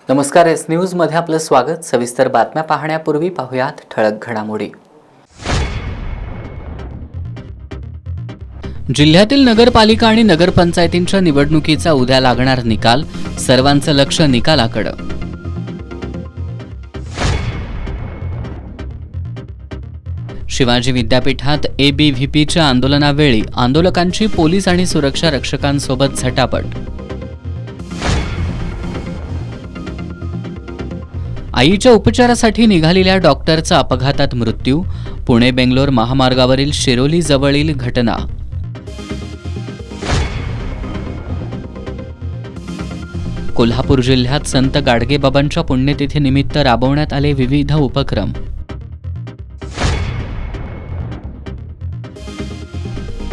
नमस्कार, S news मध्ये आपलं स्वागत। सविस्तर बातम्या पाहण्यापूर्वी पाहूयात ठळक घडामोडी। जिल्ह्यातील नगरपालिका आणि नगरपंचायतींच्या निवडणुकीचा उद्या लागणार निकाल, सर्वांचं लक्ष निकालाकडे। शिवाजी विद्यापीठात एबीव्हीपीच्या आंदोलनावेळी आंदोलकांची पोलीस आणि सुरक्षा रक्षकांसोबत झटापट। आईच्या उपचारासाठी निघालेल्या डॉक्टरचा अपघातात मृत्यू, पुणे बेंगलोर महामार्गावरील शिरोली जवळील घटना। कोल्हापूर जिल्ह्यात संत गाडगेबाबांच्या पुण्यतिथीनिमित्त राबवण्यात आले विविध उपक्रम।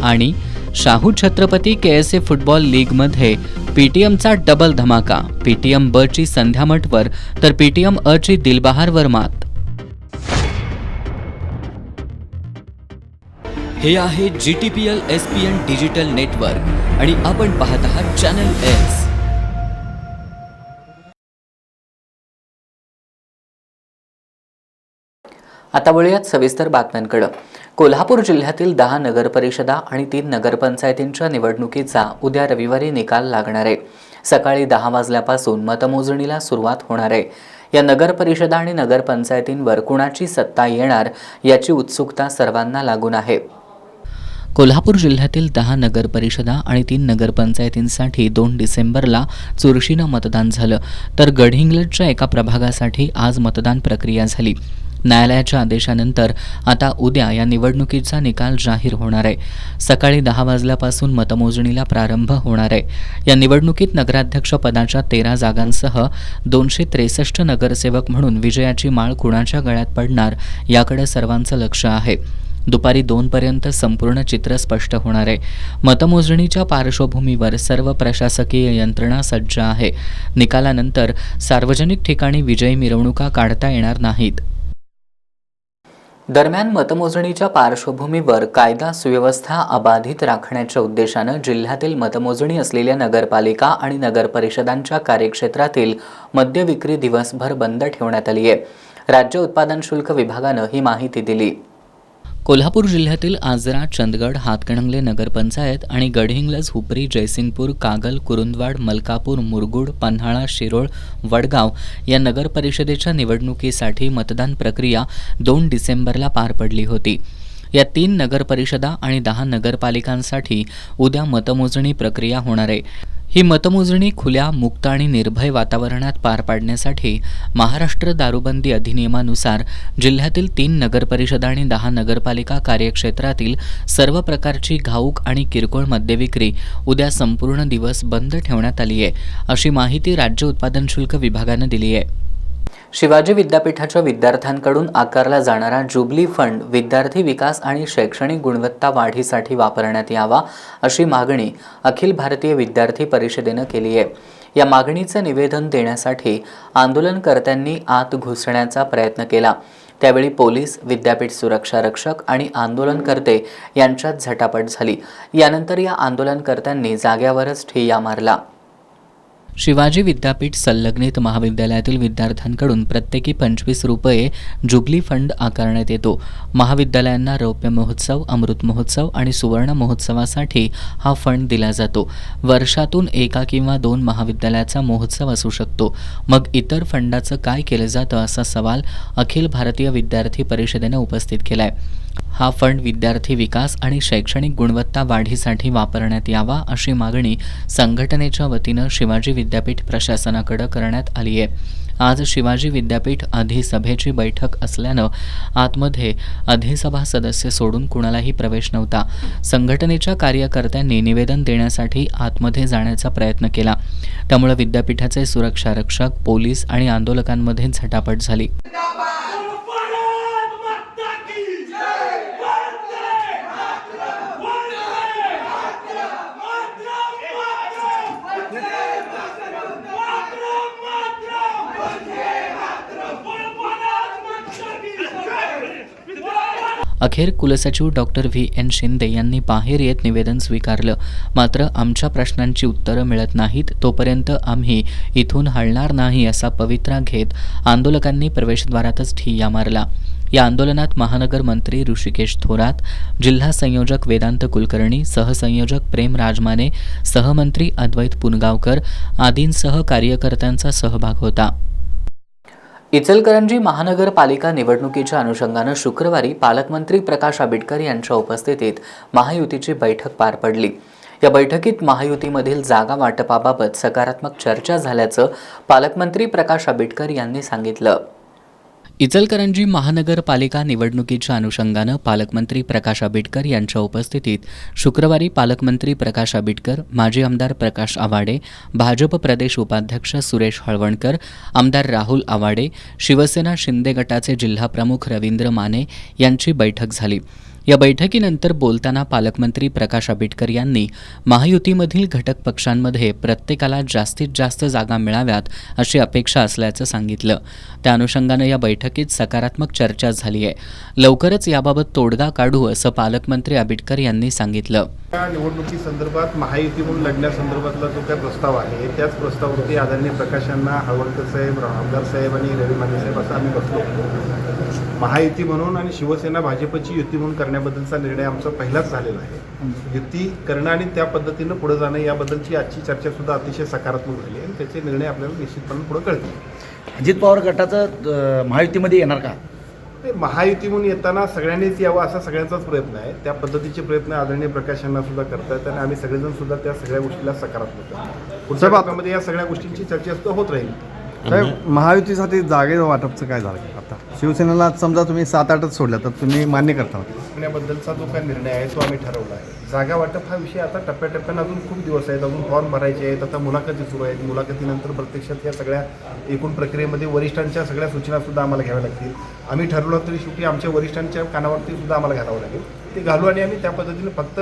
आणि शाहू छत्रपती केएसए फुटबॉल लीगमध्ये पीटीएमचा डबल धमाका, पीटीएम ब ची संध्यामठवर तर पीटीएम अ ची दिलबहारवर मात। हे आहे जीटीपीएल एसपीएन डिजिटल नेटवर्क आणि आपण पाहत आहात चॅनल एस। आता वळूयात सविस्तर बातम्यांकडे। कोल्हापूर जिल्ह्यातील 10 नगरपरिषदा आणि 3 नगरपंचायतींच्या निवडणुकीचा उद्या रविवारी निकाल लागणार आहे। सकाळी 10 वाजल्यापासून मतमोजणीला सुरुवात होणार आहे। या नगरपरिषदा आणि नगरपंचायतींवर कुणाची सत्ता येणार याची उत्सुकता सर्वांना लागून आहे। कोल्हापूर जिल्ह्यातील 10 नगरपरिषदा आणि 3 नगरपंचायतींसाठी 2 डिसेंबरला चुरशीनं मतदान झालं, तर गडहिंग्लजच्या एका प्रभागासाठी आज मतदान प्रक्रिया झाली। न्यायालयाच्या आदेशानंतर आता उद्या या निवडणुकीचा निकाल जाहीर होणार आहे। सकाळी 10 वाजल्यापासून मतमोजणीला प्रारंभ होणार आहे। या निवडणुकीत नगराध्यक्ष पदाच्या 13 जागांसह 263 नगरसेवक म्हणून विजयाची माळ कुणाच्या गळ्यात पडणार याकडे सर्वांचं लक्ष आहे। दुपारी 2 पर्यंत संपूर्ण चित्र स्पष्ट होणार आहे। मतमोजणीच्या पार्श्वभूमीवर सर्व प्रशासकीय यंत्रणा सज्ज आहे। निकालानंतर सार्वजनिक ठिकाणी विजयी मिरवणुका काढता येणार नाहीत। दरम्यान मतमोजणीच्या पार्श्वभूमीवर कायदा सुव्यवस्था अबाधित राखण्याच्या उद्देशानं जिल्ह्यातील मतमोजणी असलेल्या नगरपालिका आणि नगरपरिषदांच्या कार्यक्षेत्रातील मद्य विक्री दिवसभर बंद ठेवण्यात आली आहे। राज्य उत्पादन शुल्क विभागानं ही माहिती दिली। कोल्हापूर जिल्ह्यातील आजरा, चंदगड, हातकणंगले नगरपंचायत आणि गडहिंग्लज, हुपरी, जयसिंगपूर, कागल, कुरुंदवाड, मलकापूर, मुरगुड, पन्हाळा, शिरोळ, वडगाव या नगरपरिषदेच्या निवडणुकीसाठी मतदान प्रक्रिया 2 डिसेंबरला पार पडली होती। या 3 नगरपरिषदा आणि 10 नगरपालिकांसाठी उद्या मतमोजणी प्रक्रिया होणार आहे। ही मतमोजणी खुल्या, मुक्त आणि निर्भय वातावरणात पार पाडण्यासाठी महाराष्ट्र दारूबंदी अधिनियमानुसार जिल्ह्यातील 3 नगरपरिषदा आणि 10 नगरपालिका कार्यक्षेत्रातील सर्व प्रकारची घाऊक आणि किरकोळ मद्यविक्री उद्या संपूर्ण दिवस बंद ठेवण्यात आली आहे, अशी माहिती राज्य उत्पादन शुल्क विभागानं दिली आहे। शिवाजी विद्यापीठाच्या विद्यार्थ्यांकडून आकारला जाणारा जुबली फंड विद्यार्थी विकास आणि शैक्षणिक गुणवत्ता वाढीसाठी वापरण्यात यावा, अशी मागणी अखिल भारतीय विद्यार्थी परिषदेनं केली आहे। या मागणीचं निवेदन देण्यासाठी आंदोलनकर्त्यांनी आत घुसण्याचा प्रयत्न केला। त्यावेळी पोलीस, विद्यापीठ सुरक्षा रक्षक आणि आंदोलनकर्ते यांच्यात झटापट झाली। यानंतर या आंदोलनकर्त्यांनी जाग्यावरच ठिय्या मारला। शिवाजी विद्यापीठ संलग्नित महाविद्यालयातील विद्यार्थ्यांकडून प्रत्येकी 25 रुपये जुबली फंड आकारण्यात येतो। महाविद्यालयांना रौप्य महोत्सव, अमृत महोत्सव आणि सुवर्ण महोत्सवासाठी हा फंड दिला जातो। वर्षातून 1 किंवा 2 महाविद्यालयाचा महोत्सव असू शकतो। मग इतर फंडाचं काय केलं जातं, असा सवाल अखिल भारतीय विद्यार्थी परिषदेनं उपस्थित केलाय। हा फंड विद्यार्थी विकास आणि शैक्षणिक गुणवत्ता वाढीसाठी वापरण्यात यावा, अशी मागणी संघटनेच्या वतीनं शिवाजी विद्यापीठ प्रशासनाकडे करण्यात आली आहे। आज शिवाजी विद्यापीठ अधिसभेची बैठक असल्यानं आतमध्ये अधिसभा सदस्य सोडून कुणालाही प्रवेश नव्हता। संघटनेच्या कार्यकर्त्यांनी निवेदन देण्यासाठी आतमध्ये जाण्याचा प्रयत्न केला, त्यामुळे विद्यापीठाचे सुरक्षा रक्षक, पोलीस आणि आंदोलकांमध्ये झटापट झाली। अखेर कुलसचिव डॉक्टर व्ही.एन. शिंदे यांनी बाहेर येत निवेदन स्वीकारलं. मात्र आमच्या प्रश्नांची उत्तरं मिळत नाहीत तोपर्यंत आम्ही इथून हलणार नाही असा पवित्रा घेत आंदोलकांनी प्रवेशद्वारातच ठिय्या मारला. या आंदोलनात महानगर मंत्री ऋषिकेश थोरात, जिल्हा संयोजक वेदांत कुलकर्णी, सहसंयोजक प्रेम राजमाने, सहमंत्री अद्वैत पुनगावकर आदींसह कार्यकर्त्यांचा सहभाग होता. इचलकरंजी महानगरपालिका निवडणुकीच्या अनुषंगानं शुक्रवारी पालकमंत्री प्रकाश आंबेडकर यांच्या उपस्थितीत महायुतीची बैठक पार पडली. या बैठकीत महायुतीमधील जागा वाटपाबाबत सकारात्मक चर्चा झाल्याचं पालकमंत्री प्रकाश आंबेडकर यांनी सांगितलं. इचलकरंजी महानगरपालिका निवडणुकीच्या अनुषंगानं पालकमंत्री प्रकाश आंबेडकर यांच्या उपस्थितीत शुक्रवारी पालकमंत्री प्रकाश आंबेडकर, माजी आमदार प्रकाश आवाडे, भाजप प्रदेश उपाध्यक्ष सुरेश हळवणकर, आमदार राहुल आवाडे, शिवसेना शिंदे गटाचे जिल्हाप्रमुख रवींद्र माने यांची बैठक झाली. या बैठकीनंतर बोलताना पालकमंत्री प्रकाश आंबेडकर यांनी महायुतीमधील घटक पक्षांमध्ये प्रत्येकाला जास्तीत जास्त जागा मिळाव्यात अशी अपेक्षा असल्याचं सांगितलं. त्या अनुषंगानं या बैठकीत सकारात्मक चर्चा झाली आहे. लवकरच याबाबत तोडगा काढू असं पालकमंत्री आंबेडकर यांनी सांगितलं. निवडणुकीसंदर्भात महायुती म्हणून लढण्यासंदर्भातला जो काही प्रस्ताव आहे त्याच प्रस्तावावरती आदरणीय प्रकाशांना, हळवणकर साहेब, आमदार साहेब आणि रवी माने साहेब असं आम्ही बसलो. महायुती म्हणून आणि शिवसेना भाजपची युती म्हणून करण्याबद्दलचा निर्णय आमचा पहिलाच झालेला आहे. युती करणं आणि त्या पद्धतीनं पुढे जाणं याबद्दलची आजची चर्चा सुद्धा अतिशय सकारात्मक झाली आणि त्याचे निर्णय आपल्याला निश्चितपणे पुढे कळतील. अजित पवार गटाचं महायुतीमध्ये येणार का? महायुती म्हणून येताना सगळ्यांनीच यावं असा सगळ्यांचाच प्रयत्न आहे. त्या पद्धतीचे प्रयत्न आदरणीय प्रकाशांना सुद्धा करतात आणि आम्ही सगळेजण सुद्धा त्या सगळ्या गोष्टीला सकारात्मक आहोत. पुढच्या भागामध्ये या सगळ्या गोष्टींची चर्चा सुद्धा होत राहील. साहेब, महायुतीसाठी जागे वाटपचं काय झालं आता? शिवसेनेला समजा तुम्ही 7-8च सोडल्या तर तुम्ही मान्य करता? पुण्याबद्दलचा जो काही निर्णय आहे तो आम्ही ठरवला आहे. जागा वाटप हा विषय आता टप्प्याटप्प्यानं अजून खूप दिवस आहेत, अजून फॉर्म भरायचे आहेत, आता मुलाखती सुरू आहेत. मुलाखतीनंतर प्रत्यक्षात या सगळ्या एकूण प्रक्रियेमध्ये वरिष्ठांच्या सगळ्या सूचनासुद्धा आम्हाला घ्याव्या लागतील. आम्ही ठरवलं तरी शेवटी आमच्या वरिष्ठांच्या कानावरती सुद्धा आम्हाला घालावं लागेल. ते घालू आणि आम्ही त्या पद्धतीने फक्त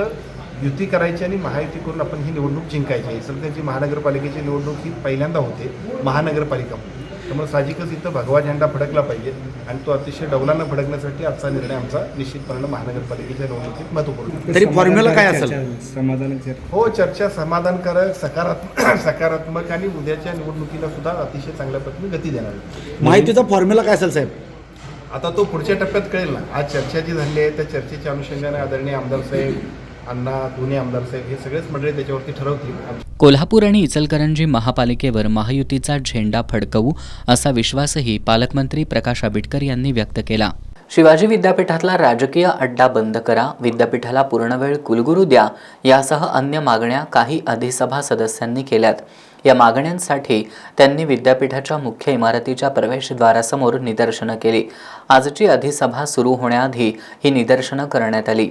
युती करायची आणि महायुती करून आपण ही निवडणूक जिंकायची. इचलकरंजी महानगरपालिकेची निवडणूक ही पहिल्यांदा होते महानगरपालिका म्हणून. त्यामुळे साहजिकच इथं भगवा झेंडा फडकला पाहिजे आणि तो अतिशय डौलानं फडकण्यासाठी आजचा निर्णय आमचा निश्चितपणे महानगरपालिकेच्या निवडणुकीत महत्त्वपूर्ण. तरी फॉर्म्युला काय असेल? हो, चर्चा समाधानकारक, सकारात्मक आणि उद्याच्या निवडणुकीला सुद्धा अतिशय चांगल्या पद्धतीने गती देणार. माहितीचा फॉर्म्युला काय असेल साहेब? आता तो पुढच्या टप्प्यात कळेल ना. आज चर्चा जी झाली आहे त्या चर्चेच्या अनुषंगाने आदरणीय आमदार साहेब, अण्णा, दोन्ही आमदार साहेब हे सगळेच मंडळी त्याच्यावरती ठरवतील. कोल्हापूर आणि इचलकरंजी महापालिकेवर महायुतीचा झेंडा फडकवू असा विश्वासही पालकमंत्री प्रकाश आंबेडकर यांनी व्यक्त केला. शिवाजी विद्यापीठातला राजकीय अड्डा बंद करा, विद्यापीठाला पूर्णवेळ कुलगुरू द्या यासह अन्य मागण्या काही अधिसभा सदस्यांनी केल्यात. या मागण्यांसाठी त्यांनी विद्यापीठाच्या मुख्य इमारतीच्या प्रवेशद्वारासमोर निदर्शनं केली. आजची अधिसभा सुरू होण्याआधी ही निदर्शनं करण्यात आली.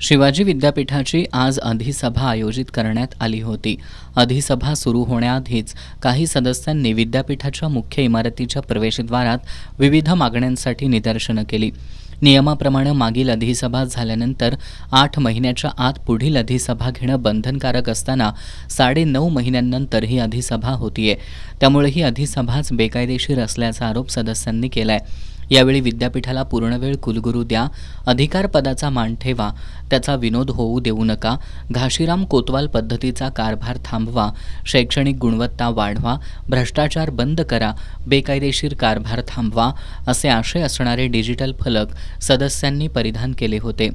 शिवाजी विद्यापीठाची आज अधिसभा आयोजित करण्यात आली होती. अधिसभा सुरू होण्याआधीच काही सदस्यांनी विद्यापीठाच्या मुख्य इमारतीच्या प्रवेशद्वारात विविध मागण्यांसाठी निदर्शनं केली. नियमाप्रमाणे मागील अधिसभा झाल्यानंतर 8 महिन्याच्या आत पुढील अधिसभा घेणं बंधनकारक असताना 9.5 महिन्यांनंतर ही अधिसभा होतीये. त्यामुळे ही अधिसभाच बेकायदेशीर असल्याचा आरोप सदस्यांनी केलाय. यावेळी विद्यापीठाला पूर्णवेळ कुलगुरू द्या, अधिकार पदाचा मान ठेवा, त्याचा विनोद होऊ देऊ नका, घाशीराम कोतवाल पद्धतीचा कारभार थांबवा, शैक्षणिक गुणवत्ता वाढवा, भ्रष्टाचार बंद करा, बेकायदेशीर कारभार थांबवा असे आशय असणारे डिजिटल फलक सदस्यांनी परिधान केले होते.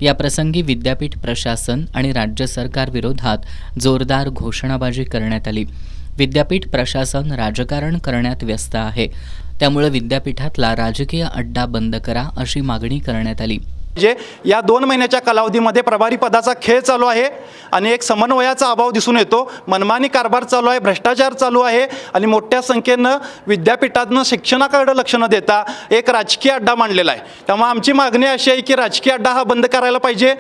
याप्रसंगी विद्यापीठ प्रशासन आणि राज्य सरकार विरोधात जोरदार घोषणाबाजी करण्यात आली. विद्यापीठ प्रशासन राजकारण करण्यात व्यस्त आहे, त्यामुळे विद्यापीठातला राजकीय अड्डा बंद करा अशी मागणी करण्यात आली. जे या 2 महिन्याच्या कालावधीमध्ये प्रभारी पदाचा खेळ चालू आहे आणि एक समन्वयाचा अभाव दिसून येतो. मनमानी कारभार चालू आहे, भ्रष्टाचार चालू आहे आणि मोठ्या संख्येनं विद्यापीठातनं शिक्षणाकडे लक्ष न देता एक राजकीय अड्डा मांडलेला आहे. त्यामुळे आमची मागणी अशी आहे की राजकीय अड्डा हा बंद करायला पाहिजे.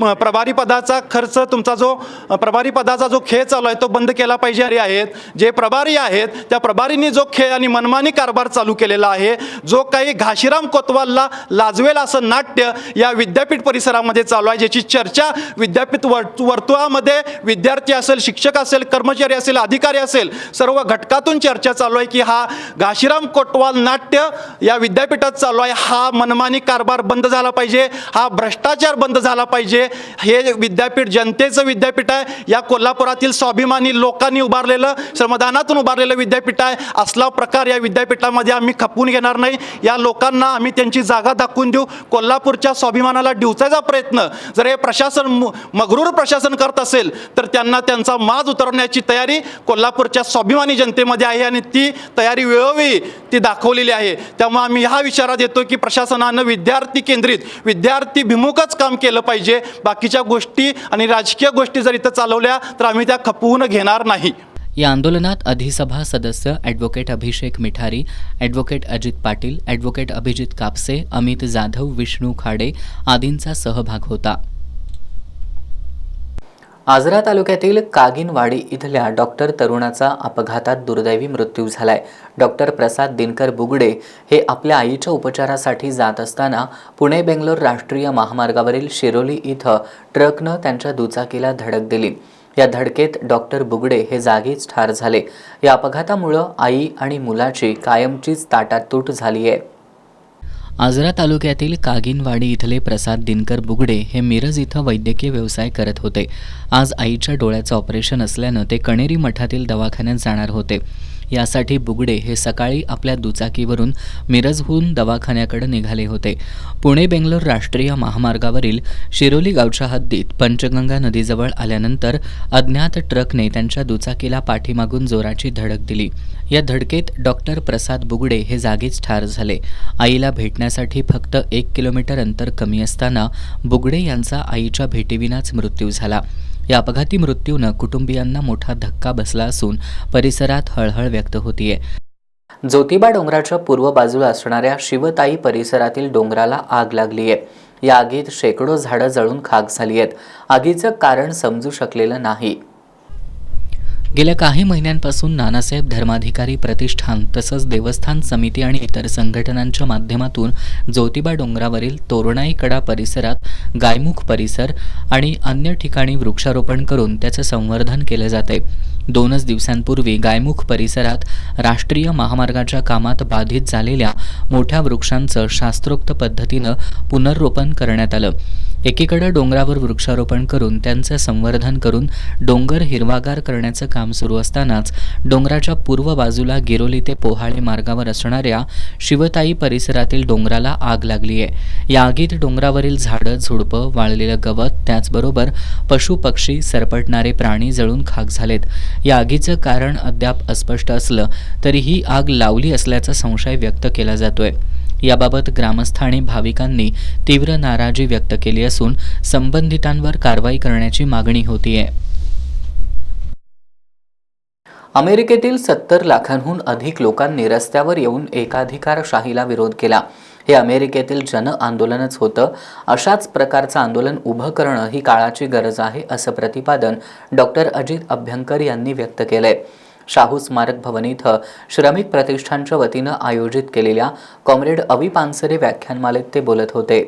प्रभारी पदाचा खर्च तुमचा जो प्रभारी पदाचा जो खेळ चालू आहे तो बंद केला पाहिजे आहेत. जे प्रभारी आहेत त्या प्रभारींनी जो खेळ आणि मनमानी कारभार चालू केलेला आहे, जो काही घाशीराम कोतवालला लाजवेल असं नाट्य या विद्यापीठ परिसरामध्ये चालू आहे, ज्याची चर्चा विद्यापीठ वर्तुळामध्ये विद्यार्थी असेल, शिक्षक असेल, कर्मचारी असेल, अधिकारी असेल, सर्व घटकातून चर्चा चालू आहे की हा घाशीराम कोतवाल नाट्य या विद्यापीठात चालू आहे. हा मनमानी कारभार बंद झाला पाहिजे, हा भ्रष्टाचार बंद झाला पाहिजे. हे विद्यापीठ जनतेचं विद्यापीठ आहे. या कोल्हापुरातील स्वाभिमानी लोकांनी उभारलेलं, श्रमदानातून उभारलेलं विद्यापीठ आहे. असला प्रकार या विद्यापीठामध्ये आम्ही खपवून घेणार नाही. या लोकांना आम्ही त्यांची जागा दाखवून देऊ. कोल्हापूरच्या स्वाभिमानाला डिवचायचा प्रयत्न जर हे प्रशासन मगरूर प्रशासन करत असेल तर त्यांना त्यांचा माज उतरवण्याची तयारी कोल्हापूरच्या स्वाभिमानी जनतेमध्ये आहे आणि ती तयारी वेळोवेळी ती दाखवलेली आहे. त्यामुळे आम्ही हा विचारात येतो की प्रशासनानं विद्यार्थी केंद्रित, विद्यार्थी भिमुखच काम केलं पाहिजे. बाकीच्या गोष्टी आणि राजकीय गोष्टी जर इथं चालवल्या तर आम्ही त्या खपवून घेणार नाही. या आंदोलनात अधिसभा सदस्य ॲडव्होकेट अभिषेक मिठारी, ॲडव्होकेट अजित पाटील, ॲडव्होकेट अभिजित कापसे, अमित जाधव, विष्णू खाडे आदींचा सहभाग होता. आजरा तालुक्यातील कागिनवाडी इथल्या डॉक्टर तरुणाचा अपघातात दुर्दैवी मृत्यू झालाय. डॉक्टर प्रसाद दिनकर बुगडे हे आपल्या आईच्या उपचारासाठी जात असताना पुणे बेंगलोर राष्ट्रीय महामार्गावरील शिरोली इथं ट्रकनं त्यांच्या दुचाकीला धडक दिली. या धडकेत डॉक्टर बुगडे हे जागीच ठार झाले. या अपघातामुळं आई आणि मुलाची कायमचीच ताटातूट झाली आहे. आजरा तालुक्यातील कागिनवाडी इथले प्रसाद दिनकर बुगडे हे मिरज इथं वैद्यकीय व्यवसाय करत होते. आज आईच्या डोळ्याचं ऑपरेशन असल्यानं ते कणेरी मठातील दवाखान्यात जाणार होते. यासाठी बुगडे हे सकाळी आपल्या दुचाकीवरून मिरजहून दवाखान्याकडे निघाले होते. पुणे बेंगलोर राष्ट्रीय महामार्गावरील शिरोली गावच्या हद्दीत पंचगंगा नदीजवळ आल्यानंतर अज्ञात ट्रकने त्यांच्या दुचाकीला पाठीमागून जोराची धडक दिली. या धडकेत डॉक्टर प्रसाद बुगडे हे जागीच ठार झाले. आईला भेटण्यासाठी फक्त 1 किलोमीटर अंतर कमी असताना बुगडे यांचा आईच्या भेटीविनाच मृत्यू झाला. या अपघाती मृत्यूनं कुटुंबियांना मोठा धक्का बसला असून परिसरात हळहळ व्यक्त होतीये. ज्योतिबा डोंगराच्या पूर्व बाजूला असणाऱ्या शिवताई परिसरातील डोंगराला आग लागली आहे. या आगीत शेकडो झाडं जळून खाक झाली आहेत. आगीचं कारण समजू शकलेलं नाही. गेल्या काही महिन्यांपासून नानासाहेब धर्माधिकारी प्रतिष्ठान तसंच देवस्थान समिती आणि इतर संघटनांच्या माध्यमातून ज्योतिबा डोंगरावरील तोरणाई कडा परिसरात गायमुख परिसर आणि अन्य ठिकाणी वृक्षारोपण करून त्याचं संवर्धन केलं जाते. 2 दिवसांपूर्वी गायमुख परिसरात राष्ट्रीय महामार्गाच्या कामात बाधित झालेल्या मोठ्या वृक्षांचं शास्त्रोक्त पद्धतीनं पुनर्रोपण करण्यात आलं. एकीकडे डोंगरावर वृक्षारोपण करून त्यांचं संवर्धन करून डोंगर हिरवागार करण्याचं काम सुरू असतानाच डोंगराच्या पूर्व बाजूला गिरोली ते पोहाळे मार्गावर असणाऱ्या शिवताई परिसरातील डोंगराला आग लागली आहे. या आगीत डोंगरावरील झाडं, झुडपं, वाळलेलं गवत, त्याचबरोबर पशु पक्षी, सरपटणारे प्राणी जळून खाक झालेत. या आगीचं कारण अद्याप अस्पष्ट असलं तरी ही आग लावली असल्याचा संशय व्यक्त केला जातोय. याबाबत ग्रामस्थ आणि भाविकांनी तीव्र नाराजी व्यक्त केली असून संबंधितांवर कारवाई करण्याची मागणी होतीये. अमेरिकेतील 70 लाखांहून अधिक लोकांनी रस्त्यावर येऊन एकाधिकारशाहीला विरोध केला. हे अमेरिकेतील जन आंदोलनच होतं. अशाच प्रकारचं आंदोलन उभं करणं ही काळाची गरज आहे असं प्रतिपादन डॉक्टर अजित अभ्यंकर यांनी व्यक्त केलंय. शाहू स्मारक भवन इथं श्रमिक प्रतिष्ठानच्या वतीनं आयोजित केलेल्या कॉम्रेड अवी पानसरे व्याख्यानमालेत ते बोलत होते.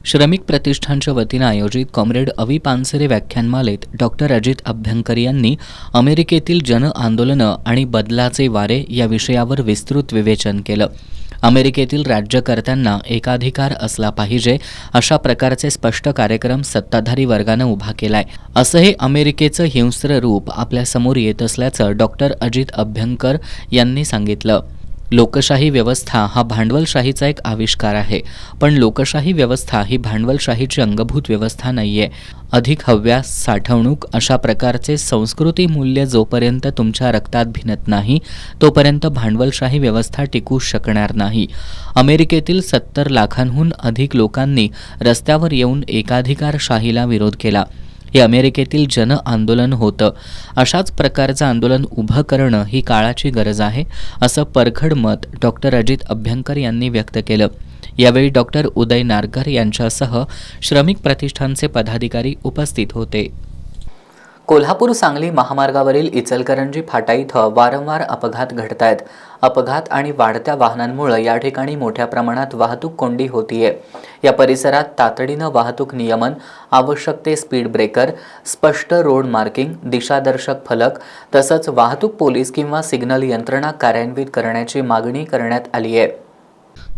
श्रमिक प्रतिष्ठानच्या वतीनं आयोजित कॉम्रेड अवी पानसरे व्याख्यानमालेत डॉक्टर अजित अभ्यंकर यांनी अमेरिकेतील जन आंदोलनं आणि बदलाचे वारे या विषयावर विस्तृत विवेचन केलं. अमेरिकेतील राज्यकर्त्यांना एकाधिकार असला पाहिजे अशा प्रकारचे स्पष्ट कार्यक्रम सत्ताधारी वर्गानं उभा केलाय. असं हे अमेरिकेचं हिंस्र रूप आपल्यासमोर येत असल्याचं डॉक्टर अजित अभ्यंकर यांनी सांगितलं. लोकशाही व्यवस्था हा भांडवलशाहीचा एक आविष्कार आहे, पण लोकशाही व्यवस्था ही भांडवलशाहीची अंगभूत व्यवस्था नाहीये. अधिक हव्यास, साठवणूक अशा प्रकारचे संस्कृती मूल्य जोपर्यंत तुमच्या रक्तात भिनत नाही तोपर्यंत भांडवलशाही व्यवस्था टिकू शकणार नाही. अमेरिकेतील 70 लाखांहून अधिक लोकांनी रस्त्यावर येऊन एकाधिकारशाहीला विरोध केला. हे अमेरिकेतील जन आंदोलन होतं. अशाच प्रकारचं आंदोलन उभं करणं ही काळाची गरज आहे असं परखड मत डॉक्टर अजित अभ्यंकर यांनी व्यक्त केलं. यावेळी डॉक्टर उदय नारकर यांच्यासह श्रमिक प्रतिष्ठानचे पदाधिकारी उपस्थित होते. कोल्हापूर सांगली महामार्गावरील इचलकरंजी फाटा इथं वारंवार अपघात घडत आहेत. अपघात आणि वाढत्या वाहनांमुळे या ठिकाणी मोठ्या प्रमाणात वाहतूक कोंडी होतीये. या परिसरात तातडीनं वाहतूक नियमन, आवश्यक ते स्पीड ब्रेकर, स्पष्ट रोड मार्किंग, दिशादर्शक फलक तसंच वाहतूक पोलीस किंवा सिग्नल यंत्रणा कार्यान्वित करण्याची मागणी करण्यात आली आहे.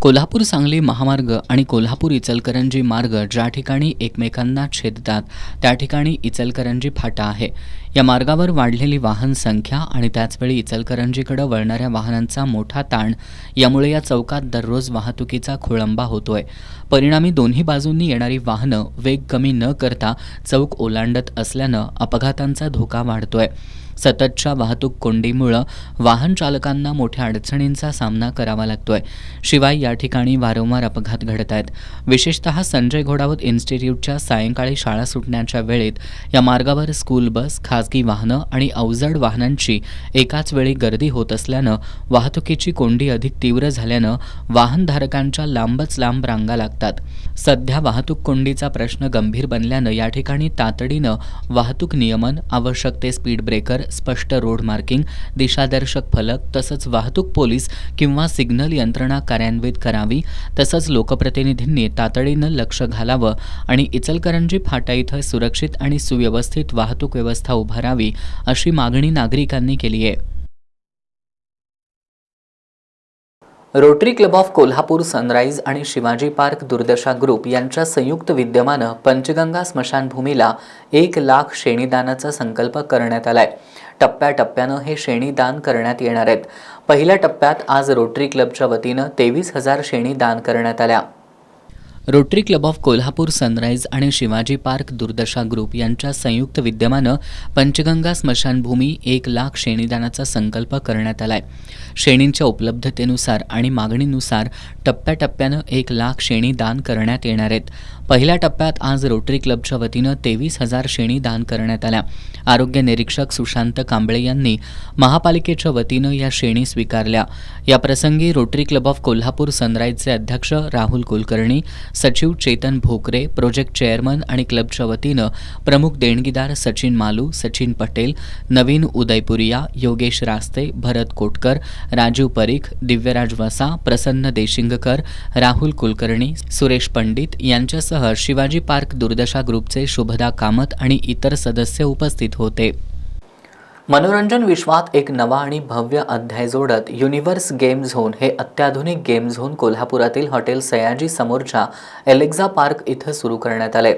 कोल्हापूर सांगली महामार्ग आणि कोल्हापूर इचलकरंजी मार्ग ज्या ठिकाणी एकमेकांना छेदतात त्या ठिकाणी इचलकरंजी फाटा आहे. या मार्गावर वाढलेली वाहन संख्या आणि त्याचवेळी इचलकरंजीकडे वळणाऱ्या वाहनांचा मोठा ताण यामुळे या चौकात दररोज वाहतुकीचा खोळंबा होतोय. परिणामी दोन्ही बाजूंनी येणारी वाहनं वेग कमी न करता चौक ओलांडत असल्यानं अपघातांचा धोका वाढतोय. सततच्या वाहतूक कोंडीमुळं वाहन चालकांना मोठ्या अडचणींचा सामना करावा लागतोय. शिवाय या ठिकाणी वारंवार अपघात घडत आहेत. विशेषतः संजय घोडावत इन्स्टिट्यूटच्या सायंकाळी शाळा सुटण्याच्या वेळेत या मार्गावर स्कूल बस, खासगी वाहनं आणि अवजड वाहनांची एकाच वेळी गर्दी होत असल्यानं वाहतुकीची कोंडी अधिक तीव्र झाल्यानं वाहनधारकांच्या लांबच लांब रांगा लागतात. सध्या वाहतूक कोंडीचा प्रश्न गंभीर बनल्यानं या ठिकाणी तातडीनं वाहतूक नियमन, आवश्यक ते स्पीड ब्रेकर, स्पष्ट रोड मार्किंग, दिशादर्शक फलक तसंच वाहतूक पोलीस किंवा सिग्नल यंत्रणा कार्यान्वित करावी. तसंच लोकप्रतिनिधींनी तातडीनं लक्ष घालावं आणि इचलकरंजी फाटा इथं सुरक्षित आणि सुव्यवस्थित वाहतूक व्यवस्था उभारावी अशी मागणी नागरिकांनी केली आहे. Rotary club of Kolhapur sunrise आणि शिवाजी पार्क दुर्दशा ग्रुप यांच्या संयुक्त विद्यमानं पंचगंगा स्मशानभूमीला 1,00,000 शेणीदानाचा संकल्प करण्यात आलाय. टप्प्याटप्प्यानं हे शेणीदान करण्यात येणार आहेत. पहिल्या टप्प्यात आज रोटरी क्लबच्या वतीनं 23,000 शेणी दान करण्यात आल्या. Rotary club of Kolhapur sunrise आणि शिवाजी पार्क दुर्दशा ग्रुप यांच्या संयुक्त विद्यमानं पंचगंगा स्मशानभूमी 1,00,000 शेणीदानाचा संकल्प करण्यात आलाय. शेणींच्या उपलब्धतेनुसार आणि मागणीनुसार टप्प्याटप्प्यानं 1,00,000 शेणी दान करण्यात येणार आहेत. पहिल्या टप्प्यात आज रोटरी क्लबच्या वतीनं 23,000 शेणी दान करण्यात आल्या. आरोग्य निरीक्षक सुशांत कांबळे यांनी महापालिकेच्या वतीनं या शेणी स्वीकारल्या. याप्रसंगी रोटरी क्लब ऑफ कोल्हापूर सनराईजचे अध्यक्ष राहुल कुलकर्णी, सचिव चेतन भोकरे, प्रोजेक्ट चेअरमन आणि क्लबच्या वतीनं प्रमुख देणगीदार सचिन मालू, सचिन पटेल, नवीन उदयपुरिया, योगेश रास्ते, भरत कोटकर, राजीव परीख, दिव्यराज वसा, प्रसन्न देशिंगकर, राहुल कुलकर्णी, सुरेश पंडित यांच्यासह शिवाजी पार्क दुर्दशा ग्रुपचे शुभदा कामत आणि इतर सदस्य उपस्थित होते. मनोरंजन विश्वात एक नवा आणि भव्य अध्याय जोडत युनिव्हर्स गेम झोन हे अत्याधुनिक गेम झोन कोल्हापुरातील हॉटेल सयाजी समोरच्या एलेक्झा पार्क इथं सुरू करण्यात आले.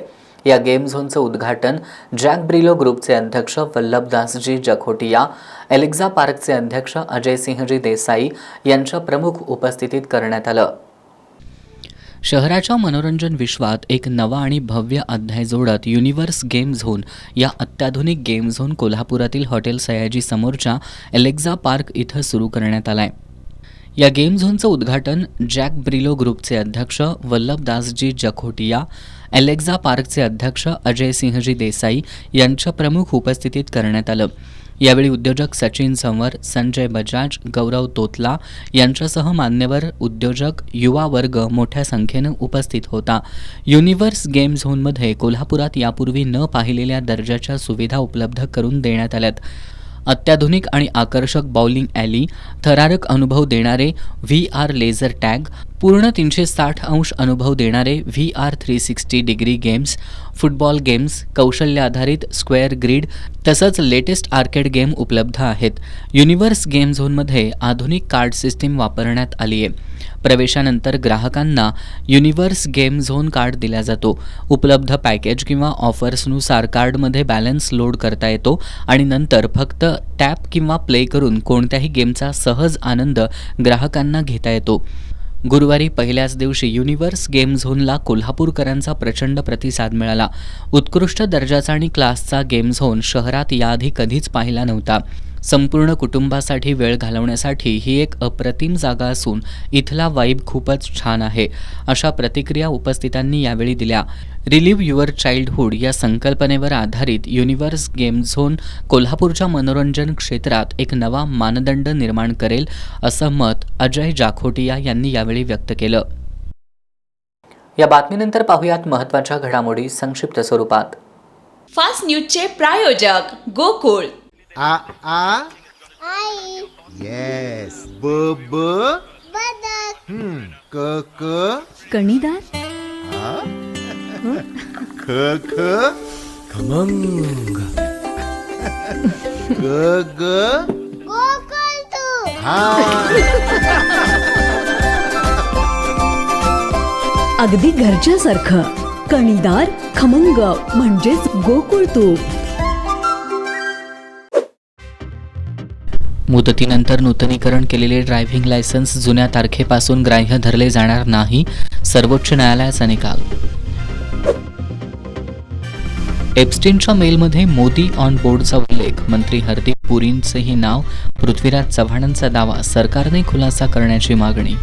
या गेम झोनचं उद्घाटन जॅक ब्रिलो ग्रुपचे अध्यक्ष वल्लभदासजी जखोटिया, एलेक्झा पार्कचे अध्यक्ष अजय सिंहजी देसाई यांच्या प्रमुख उपस्थितीत करण्यात आलं. शहराच्या मनोरंजन विश्वात एक नवा आणि भव्य अध्याय जोडत युनिव्हर्स गेम झोन या अत्याधुनिक गेम झोन कोल्हापुरातील हॉटेल सयाजी समोरच्या एलेक्झा पार्क इथं सुरू करण्यात आलाय. या गेम झोनचं उद्घाटन जॅक ब्रिलो ग्रुपचे अध्यक्ष वल्लभदासजी जखोटिया, एलेक्झा पार्कचे अध्यक्ष अजय सिंहजी देसाई यांच्या प्रमुख उपस्थितीत करण्यात आलं. यावेळी उद्योजक सचिन संवर, संजय बजाज, गौरव तोतला यांच्यासह मान्यवर उद्योजक, युवा वर्ग मोठ्या संख्येनं उपस्थित होता. युनिव्हर्स गेम झोनमध्ये कोल्हापुरात यापूर्वी न पाहिलेल्या दर्जाच्या सुविधा उपलब्ध करून देण्यात आल्यात. अत्याधुनिक आणि आकर्षक बाउलिंग ॲली, थरारक अनुभव देणारे VR लेझर टॅग, पूर्ण 360° अनुभव देणारे VR 360 degree games, football games, कौशल्य आधारित स्क्वेअर ग्रीड तसंच लेटेस्ट आर्केड गेम उपलब्ध आहेत. युनिव्हर्स गेम झोनमध्ये आधुनिक कार्ड सिस्टीम वापरण्यात आली आहे. प्रवेशानंतर ग्राहकांना युनिव्हर्स गेम झोन कार्ड दिला जातो. उपलब्ध पॅकेज किंवा ऑफर्सनुसार कार्डमध्ये बॅलन्स लोड करता येतो आणि नंतर फक्त टॅप किंवा प्ले करून कोणत्याही गेमचा सहज आनंद ग्राहकांना घेता येतो. गुरुवारी पहिल्याच दिवशी युनिव्हर्स गेम झोनला कोल्हापूरकरांचा प्रचंड प्रतिसाद मिळाला. उत्कृष्ट दर्जाचा आणि क्लासचा गेम झोन शहरात याआधी कधीच पाहिला नव्हता. संपूर्ण कुटुंबासाठी वेळ घालवण्यासाठी ही एक अप्रतिम जागा असून इथला वाईब खूपच छान आहे, अशा प्रतिक्रिया उपस्थितांनी यावेळी दिल्या. रिलीव्ह युअर चाइल्डहुड या संकल्पनेवर आधारित युनिव्हर्स गेम झोन कोल्हापूरच्या मनोरंजन क्षेत्रात एक नवा मानदंड निर्माण करेल, असं मत अजय जाखोटिया यांनी यावेळी व्यक्त केलं. या बातमीनंतर पाहुयात महत्त्वाच्या घडामोडी संक्षिप्त स्वरूपात. फास्ट न्यूजचे प्रायोजक गोकुळ. आ आ आई येस ब ब बदक क क कणीदार, ख ख खमंग ग ग गोकुळ तू हा अगदी घरच्यासारखं कणीदार खमंग म्हणजेच गोकुळ तूप. मुदतीनंतर नूतनीकरण केलेले ड्रायव्हिंग लायसन्स जुन्या तारखेपासून ग्राह्य धरले जाणार नाही, सर्वोच्च न्यायालयाचा निकाल. एप्स्टीनच्या मेलमध्ये मोदी ऑन बोर्डचा उल्लेख, मंत्री हरदीप पुरींचेही नाव, पृथ्वीराज चव्हाणांचा दावा, सरकारने खुलासा करण्याची मागणी.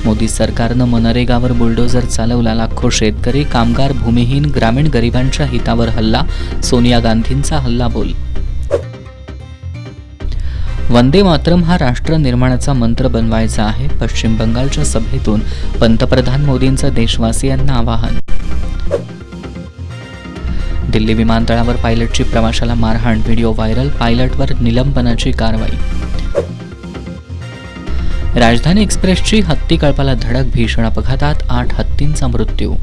मोदी सरकारनं मनरेगावर बुलडोझर चालवला, लाखो शेतकरी, कामगार, भूमिहीन, ग्रामीण गरिबांच्या हितावर हल्ला, सोनिया गांधींचा हल्लाबोल. वंदे मातरम हा राष्ट्र निर्माणाचा मंत्र बनवायचा आहे, पश्चिम बंगालच्या सभेतून पंतप्रधान मोदींचं देशवासियांना आवाहन. दिल्ली विमानतळावर पायलटची प्रवाशाला मारहाण, व्हिडिओ व्हायरल, पायलटवर निलंबनाची कारवाई. राजधानी एक्सप्रेसची हत्ती कळपाला धडक, भीषण अपघातात 8 हत्तींचा मृत्यू.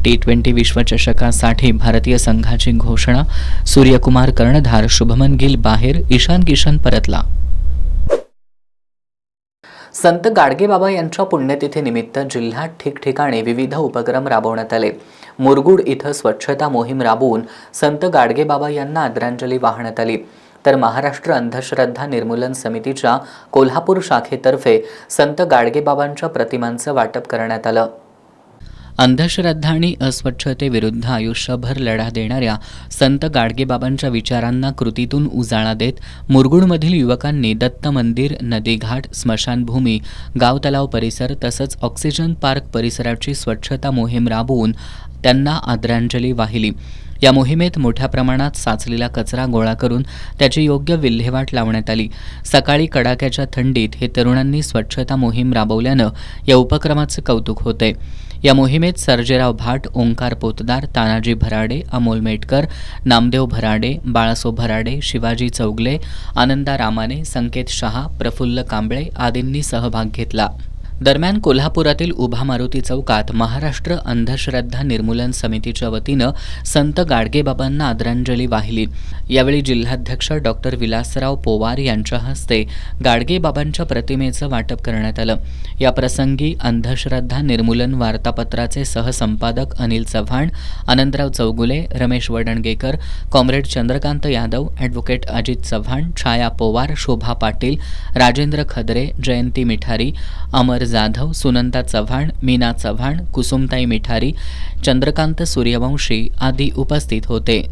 T20 विश्वचषकासाठी भारतीय संघाची घोषणा, सूर्यकुमार कर्णधार, शुभमन गिल बाहेर, ईशान किशन परतला. संत गाडगेबाबा यांच्या पुण्यतिथीनिमित्त जिल्ह्यात ठिकठिकाणी विविध उपक्रम राबवण्यात आले. मुरगुड इथं स्वच्छता मोहीम राबवून संत गाडगेबाबा यांना आदरांजली वाहण्यात आली. तर महाराष्ट्र अंधश्रद्धा निर्मूलन समितीच्या कोल्हापूर शाखेतर्फे संत गाडगेबाबांच्या प्रतिमांचं वाटप करण्यात आलं. अंधश्रद्धा आणि अस्वच्छतेविरुद्ध आयुष्यभर लढा देणाऱ्या संत गाडगेबाबांच्या विचारांना कृतीतून उजाळा देत मुरगुडमधील युवकांनी दत्त मंदिर, नदीघाट, स्मशानभूमी, गाव तलाव परिसर तसंच ऑक्सिजन पार्क परिसराची स्वच्छता मोहीम राबवून त्यांना आदरांजली वाहिली. या मोहिमेत मोठ्या प्रमाणात साचलेला कचरा गोळा करून त्याची योग्य विल्हेवाट लावण्यात आली. सकाळी कडाक्याच्या थंडीत हे तरुणांनी स्वच्छता मोहीम राबवल्यानं या उपक्रमाचे कौतुक होते. या मोहिमेत सर्जेराव भाट, ओंकार पोतदार, तानाजी भराडे, अमोल मेटकर, नामदेव भराडे, बाळासो भराडे, शिवाजी चौगले, आनंदा रामाने, संकेत शहा, प्रफुल्ल कांबळे आदींनी सहभाग घेतला. दरम्यान कोल्हापुरातील उभा मारुती चौकात महाराष्ट्र अंधश्रद्धा निर्मूलन समितीच्या वतीनं संत गाडगेबाबांना आदरांजली वाहिली. यावेळी जिल्हाध्यक्ष डॉक्टर विलासराव पोवार यांच्या हस्ते गाडगेबाबांच्या प्रतिमेचं वाटप करण्यात आलं. या प्रसंगी अंधश्रद्धा निर्मूलन वार्तापत्राचे सहसंपादक अनिल चव्हाण, आनंदराव चौगुले, रमेश वडणगेकर, कॉम्रेड चंद्रकांत यादव, ॲडव्होकेट अजित चव्हाण, छाया पोवार, शोभा पाटील, राजेंद्र खदरे, जयंती मिठारी, अमर जाधव, सुनंदा चव्हाण, मीना चव्हाण, कुसुमताई मिठारी, चंद्रकांत सूर्यवंशी आदी उपस्थित होते.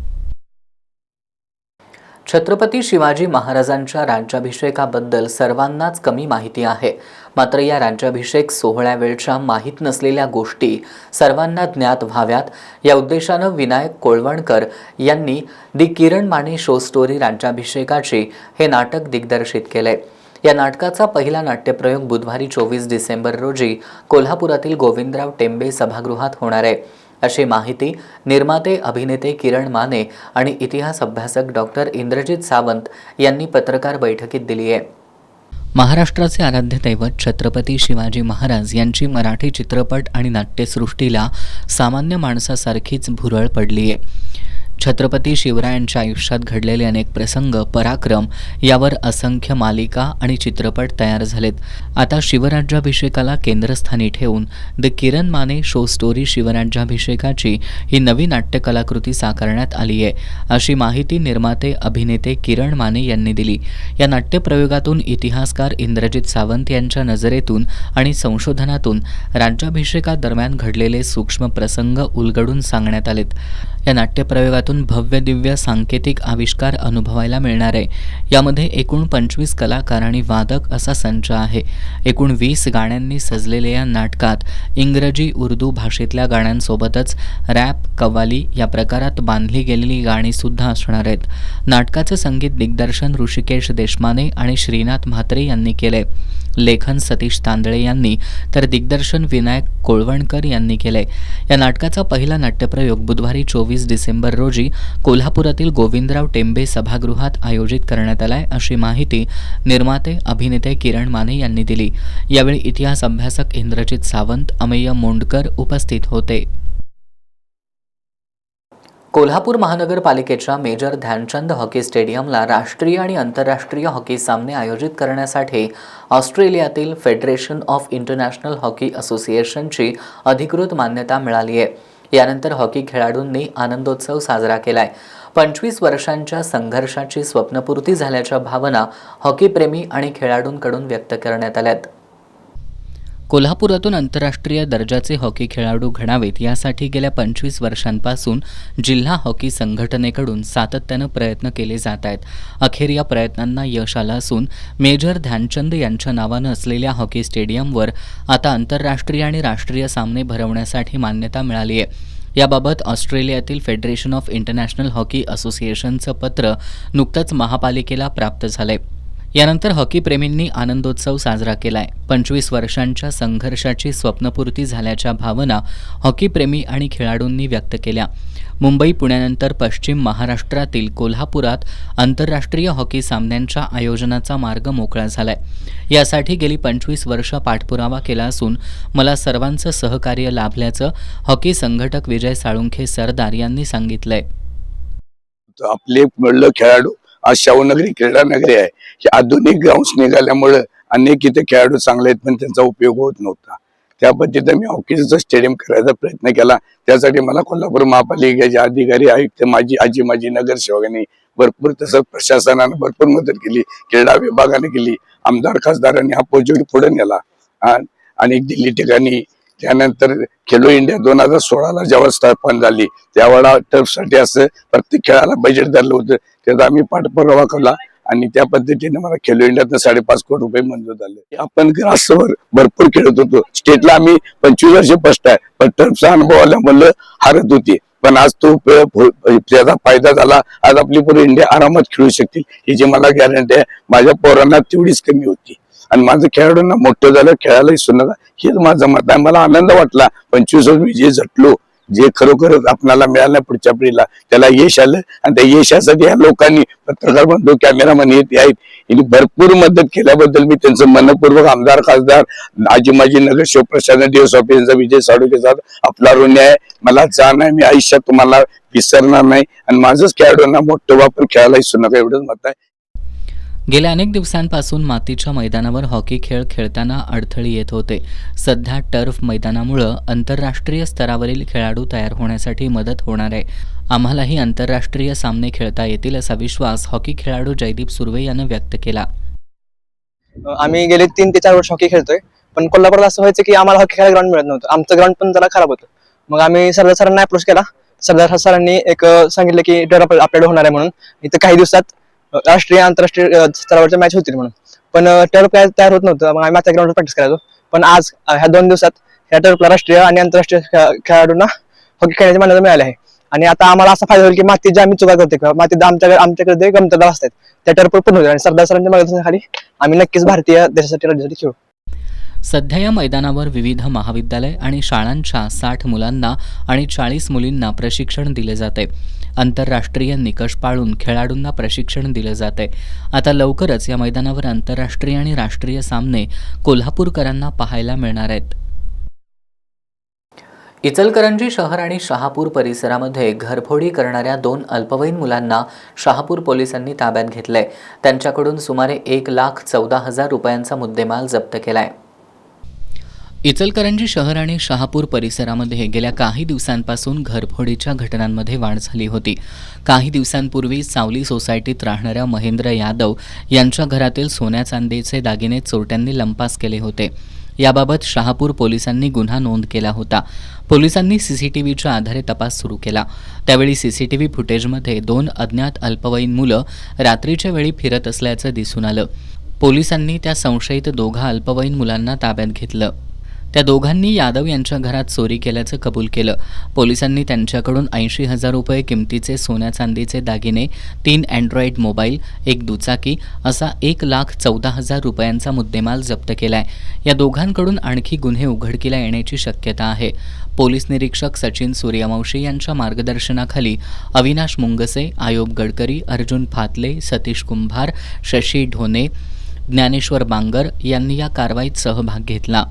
छत्रपती शिवाजी महाराजांच्या राज्याभिषेकाबद्दल सर्वांनाच कमी माहिती आहे. मात्र या राज्याभिषेक सोहळ्यावेळच्या माहीत नसलेल्या गोष्टी सर्वांना ज्ञात व्हाव्यात या उद्देशानं विनायक कोळवणकर यांनी दी किरण माने शो स्टोरी राज्याभिषेकाची हे नाटक दिग्दर्शित केलंय. या नाटकाचा पहिला नाट्यप्रयोग बुधवारी 24 डिसेंबर रोजी कोल्हापुरातील गोविंदराव टेंबे सभागृहात होणार आहे, अशी माहिती निर्माते, अभिनेते किरण माने आणि इतिहास अभ्यासक डॉक्टर इंद्रजित सावंत यांनी पत्रकार बैठकीत दिली आहे. महाराष्ट्राचे आराध्य दैवत छत्रपती शिवाजी महाराज यांची मराठी चित्रपट आणि नाट्यसृष्टीला सामान्य माणसासारखीच भुरळ पडली आहे. छत्रपती शिवरायांच्या आयुष्यात घडलेले अनेक प्रसंग, पराक्रम यावर असंख्य मालिका आणि चित्रपट तयार झालेत. आता शिवराज्याभिषेकाला केंद्रस्थानी ठेवून the Kiran Mane show story शिवराज्याभिषेकाची ही नवी नाट्यकलाकृती साकारण्यात आली आहे, अशी माहिती निर्माते, अभिनेते किरण माने यांनी दिली. या नाट्यप्रयोगातून इतिहासकार इंद्रजित सावंत यांच्या नजरेतून आणि संशोधनातून राज्याभिषेकादरम्यान घडलेले सूक्ष्म प्रसंग उलगडून सांगण्यात आलेत. या नाट्यप्रयोगातून भव्य दिव्य सांकेतिक आविष्कार अनुभवायला मिळणार आहे. यामध्ये एकूण 25 कलाकार आणि वादक असा संच आहे. एकूण 20 गाण्यांनी सजलेल्या या नाटकात इंग्रजी, उर्दू भाषेतल्या गाण्यांसोबतच रॅप, कव्वाली या प्रकारात बांधली गेलेली गाणी सुद्धा असणार आहेत. नाटकाचं संगीत दिग्दर्शन ऋषिकेश देशमाने आणि श्रीनाथ म्हात्रे यांनी केलंय. लेखन सतीश तांदळे यांनी तर दिग्दर्शन विनायक कोळवणकर यांनी केले. या नाटकाचा पहिला नाट्यप्रयोग बुधवारी 24 डिसेंबर रोजी कोल्हापुरातील गोविंदराव टेंबे सभागृहात आयोजित करण्यात आलाय, अशी माहिती निर्माते अभिनेते किरण माने यांनी दिली. यावेळी इतिहास अभ्यासक इंद्रजित सावंत, अमेय मोंडकर उपस्थित होते. कोल्हापूर महानगरपालिकेच्या मेजर ध्यानचंद हॉकी स्टेडियमला राष्ट्रीय आणि आंतरराष्ट्रीय हॉकी सामने आयोजित करण्यासाठी ऑस्ट्रेलियातील फेडरेशन ऑफ इंटरनॅशनल हॉकी असोसिएशनची अधिकृत मान्यता मिळाली आहे. यानंतर हॉकी खेळाडूंनी आनंदोत्सव साजरा केलाय. 25 वर्षांच्या संघर्षाची स्वप्नपूर्ती झाल्याच्या भावना हॉकीप्रेमी आणि खेळाडूंकडून व्यक्त करण्यात आल्यात. कोल्हापुरातून आंतरराष्ट्रीय दर्जाचे हॉकी खेळाडू घडावेत यासाठी गेल्या 25 वर्षांपासून जिल्हा हॉकी संघटनेकडून सातत्यानं प्रयत्न केले जात आहेत. अखेर या प्रयत्नांना यश आलं असून मेजर ध्यानचंद यांच्या नावानं असलेल्या हॉकी स्टेडियमवर आता आंतरराष्ट्रीय आणि राष्ट्रीय सामने भरवण्यासाठी मान्यता मिळाली आहे. याबाबत ऑस्ट्रेलियातील फेडरेशन ऑफ इंटरनॅशनल हॉकी असोसिएशनचं पत्र नुकतंच महापालिकेला प्राप्त झालंय. यानंतर हॉकीप्रेमींनी आनंदोत्सव साजरा केलाय. 25 वर्षांच्या संघर्षाची स्वप्नपूर्ती झाल्याच्या भावना हॉकीप्रेमी आणि खेळाडूंनी व्यक्त केल्या. मुंबई, पुण्यानंतर पश्चिम महाराष्ट्रातील कोल्हापुरात आंतरराष्ट्रीय हॉकी सामन्यांच्या आयोजनाचा मार्ग मोकळा झालाय. यासाठी गेली 25 वर्ष पाठपुरावा केला असून मला सर्वांचं सहकार्य लाभल्याचं हॉकी संघटक विजय साळुंखे सरदार यांनी सांगितलंय. आपले मुलं खेळाडू आज शाहूनगरी क्रीडा नगरी आहे. हे आधुनिक ग्राउंड्स निघाल्यामुळे अनेक इथे खेळाडू चांगले आहेत, पण त्यांचा उपयोग होत नव्हता. त्या पद्धतीने मी हॉकीचं स्टेडियम करायचा प्रयत्न केला. त्यासाठी मला कोल्हापूर महापालिकेचे अधिकारी, आयुक्त, माजी नगरसेवकांनी भरपूर, तसंच प्रशासनाने भरपूर मदत केली, क्रीडा विभागाने केली, आमदार खासदारांनी हा प्रोजेक्ट पुढे नेला आणि दिल्ली ठिकाणी. त्यानंतर खेलो इंडिया 2016ला जेव्हा स्थापन झाली त्यावेळेला टर्फसाठी असं प्रत्येक खेळाला बजेट धरलं होतं. त्याचा आम्ही पाठपुरावा केला आणि त्या पद्धतीने मला खेलो इंडियातनं 5.5 कोटी रुपये मंजूर झाले. आपण ग्रासवर भरपूर खेळत होतो. स्टेटला आम्ही 25 वर्ष फर्स्ट आहे, पण टर्फचा अनुभव आल्यामुळे हारत होती. पण आज तो त्याचा फायदा झाला. आज आपली पूर्ण इंडिया आरामात खेळू शकतील याची मला गॅरंटी आहे. माझ्या पोरांना तेवढीच कमी होती आणि माझं खेळाडूंना मोठं झालं, खेळायलाही सुद्धा, हेच माझं मत आहे. मला आनंद वाटला 25 वर्ष मी जे झटलो, जे खरोखरच आपल्याला मिळालं पुढच्या पिढीला, त्याला यश आलं. आणि त्या यशासाठी या लोकांनी, पत्रकार बंधू, कॅमेरामॅन येत आहेत, यांनी भरपूर मदत केल्याबद्दल मी त्यांचं मनपूर्वक, आमदार, खासदार, माजी नगरसेवक, प्रशासन डीएस ऑफिसचा विजय साळुंखे साहेब, आपला ऋणी आहे. मला जाण आहे, मी आयुष्यात तुम्हाला विसरणार नाही आणि माझंच खेळाडूंना मोठं वापर खेळायला विसरू नका, एवढंच मत आहे. गेल्या अनेक दिवसांपासून मातीच्या मैदानावर हॉकी खेळ खेळताना अडथळे येत होते. सध्या टर्फ मैदानामुळं आंतरराष्ट्रीय स्तरावरील खेळाडू तयार होण्यासाठी मदत होणार आहे. आम्हालाही आंतरराष्ट्रीय सामने खेळता येतील असा विश्वास हॉकी खेळाडू जयदीप सुर्वे यानं व्यक्त केला. आम्ही गेले 3 ते 4 वर्ष हॉकी खेळतोय, पण कोल्हापूरला असं व्हायचं की आम्हाला हॉकी खेळायला ग्राउंड मिळत नव्हतं. आमचं ग्राउंड पण जरा खराब होतं. मग आम्ही सरदार सरांना अप्रोच केला. सरदार सरांनी एक सांगितलं की टर्फ आपल्याकडे होणार आहे म्हणून, इथं काही दिवसात राष्ट्रीय आंतरराष्ट्रीय स्तरावरच्या मॅच होतील म्हणून. पण टर्फ काय तयार होत नव्हतं. मग आम्ही माझ्या ग्राउंडवर प्रॅक्टिस करायचो. पण आज ह्या 2 दिवसात ह्या टर्फला राष्ट्रीय आणि आंतरराष्ट्रीय खेळाडूंना हॉकी खेळण्याची मान्यता मिळाली आहे. आणि आता आम्हाला असा फायदा होईल की माती जे आम्ही चुका करते, माती आमच्याकडे गमतदार असतात, त्या टर्फवर पूर्ण होईल. आणि सरदार सरांच्या मार्गदर्शनाखाली आम्ही नक्कीच भारतीय देशासाठी, राज्यासाठी खेळू. सध्या या मैदानावर विविध महाविद्यालय आणि शाळांच्या 60 मुलांना आणि 40 मुलींना प्रशिक्षण दिले जाते. आंतरराष्ट्रीय निकष पाळून खेळाडूंना प्रशिक्षण दिलं जाते. आता लवकरच या मैदानावर आंतरराष्ट्रीय आणि राष्ट्रीय सामने कोल्हापूरकरांना पाहायला मिळणार आहेत. इचलकरंजी शहर आणि शहापूर परिसरामध्ये घरफोडी करणाऱ्या 2 अल्पवयीन मुलांना शहापूर पोलिसांनी ताब्यात घेतलंय. त्यांच्याकडून सुमारे 1,14,000 रुपयांचा मुद्देमाल जप्त केलाय. इचलकरंजी शहर आणि शहापूर परिसरामध्ये गेल्या काही दिवसांपासून घरफोडीच्या घटनांमध्ये वाढ झाली होती. काही दिवसांपूर्वी सावली सोसायटीत राहणाऱ्या महेंद्र यादव यांच्या घरातील सोन्या चांदीचे दागिने चोरट्यांनी लंपास केले होते. याबाबत शहापूर पोलिसांनी गुन्हा नोंद केला होता. पोलिसांनी सीसीटीव्हीच्या आधारे तपास सुरू केला. त्यावेळी सीसीटीव्ही फुटेजमध्ये 2 अज्ञात अल्पवयीन मुलं रात्रीच्या वेळी फिरत असल्याचं दिसून आलं. पोलिसांनी त्या संशयित 2 अल्पवयीन मुलांना ताब्यात घेतलं. त्या दोघांनी यादव यांच्या घरात चोरी केल्याचं कबूल केलं. पोलिसांनी त्यांच्याकडून 80,000 रुपये किमतीचे सोन्या चांदीचे दागिने, 3 अँड्रॉइड मोबाईल, 1 दुचाकी असा 1,14,000 रुपयांचा मुद्देमाल जप्त केलाय. या दोघांकडून आणखी गुन्हे उघडकीला येण्याची शक्यता आहे. पोलीस निरीक्षक सचिन सूर्यवंशी यांच्या मार्गदर्शनाखाली अविनाश मुंगसे, आयोब गडकरी, अर्जुन फातले, सतीश कुंभार, शशी ढोने, ज्ञानेश्वर बांगर यांनी या कारवाईत सहभाग घेतला.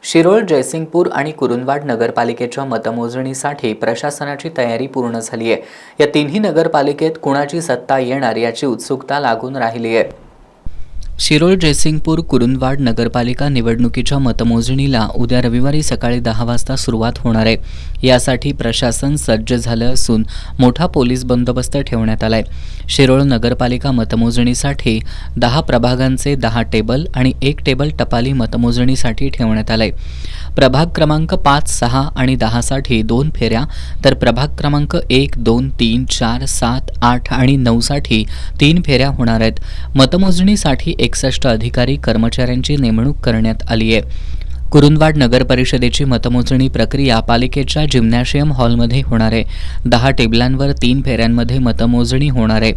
शिरोळ, जयसिंगपूर आणि कुरुंदवाड नगरपालिकेच्या मतमोजणीसाठी प्रशासनाची तयारी पूर्ण झाली आहे. या तिन्ही नगरपालिकेत कुणाची सत्ता येणार याची उत्सुकता लागून राहिली आहे. शिरोळ, जयसिंगपूर, कुरुंदवाड नगरपालिका निवडणुकीच्या मतमोजणीला उद्या रविवारी सकाळी 10 वाजता सुरुवात होणार आहे. यासाठी प्रशासन सज्ज झालं असून मोठा पोलीस बंदोबस्त ठेवण्यात आलाय. शिरोळ नगरपालिका मतमोजणीसाठी 10 प्रभागांचे 10 टेबल आणि 1 टेबल टपाली मतमोजणीसाठी ठेवण्यात आलंय. प्रभाग क्रमांक 5, 6 आणि 10 साठी 2 फेऱ्या, तर प्रभाग क्रमांक 1, 2, 3, 4, 7, 8 आणि 9 साठी 3 फेऱ्या होणार आहेत. मतमोजणीसाठी 61 अधिकारी कर्मचाऱ्यांची नेमणूक करण्यात आली आहे. कुरुंदवाड नगर परिषदेची मतमोजणी प्रक्रिया पालिकेच्या जिम्नॅशियम हॉलमध्ये होणार आहे. 10 टेबलांवर 3 फेऱ्यांमध्ये मतमोजणी होणार आहे.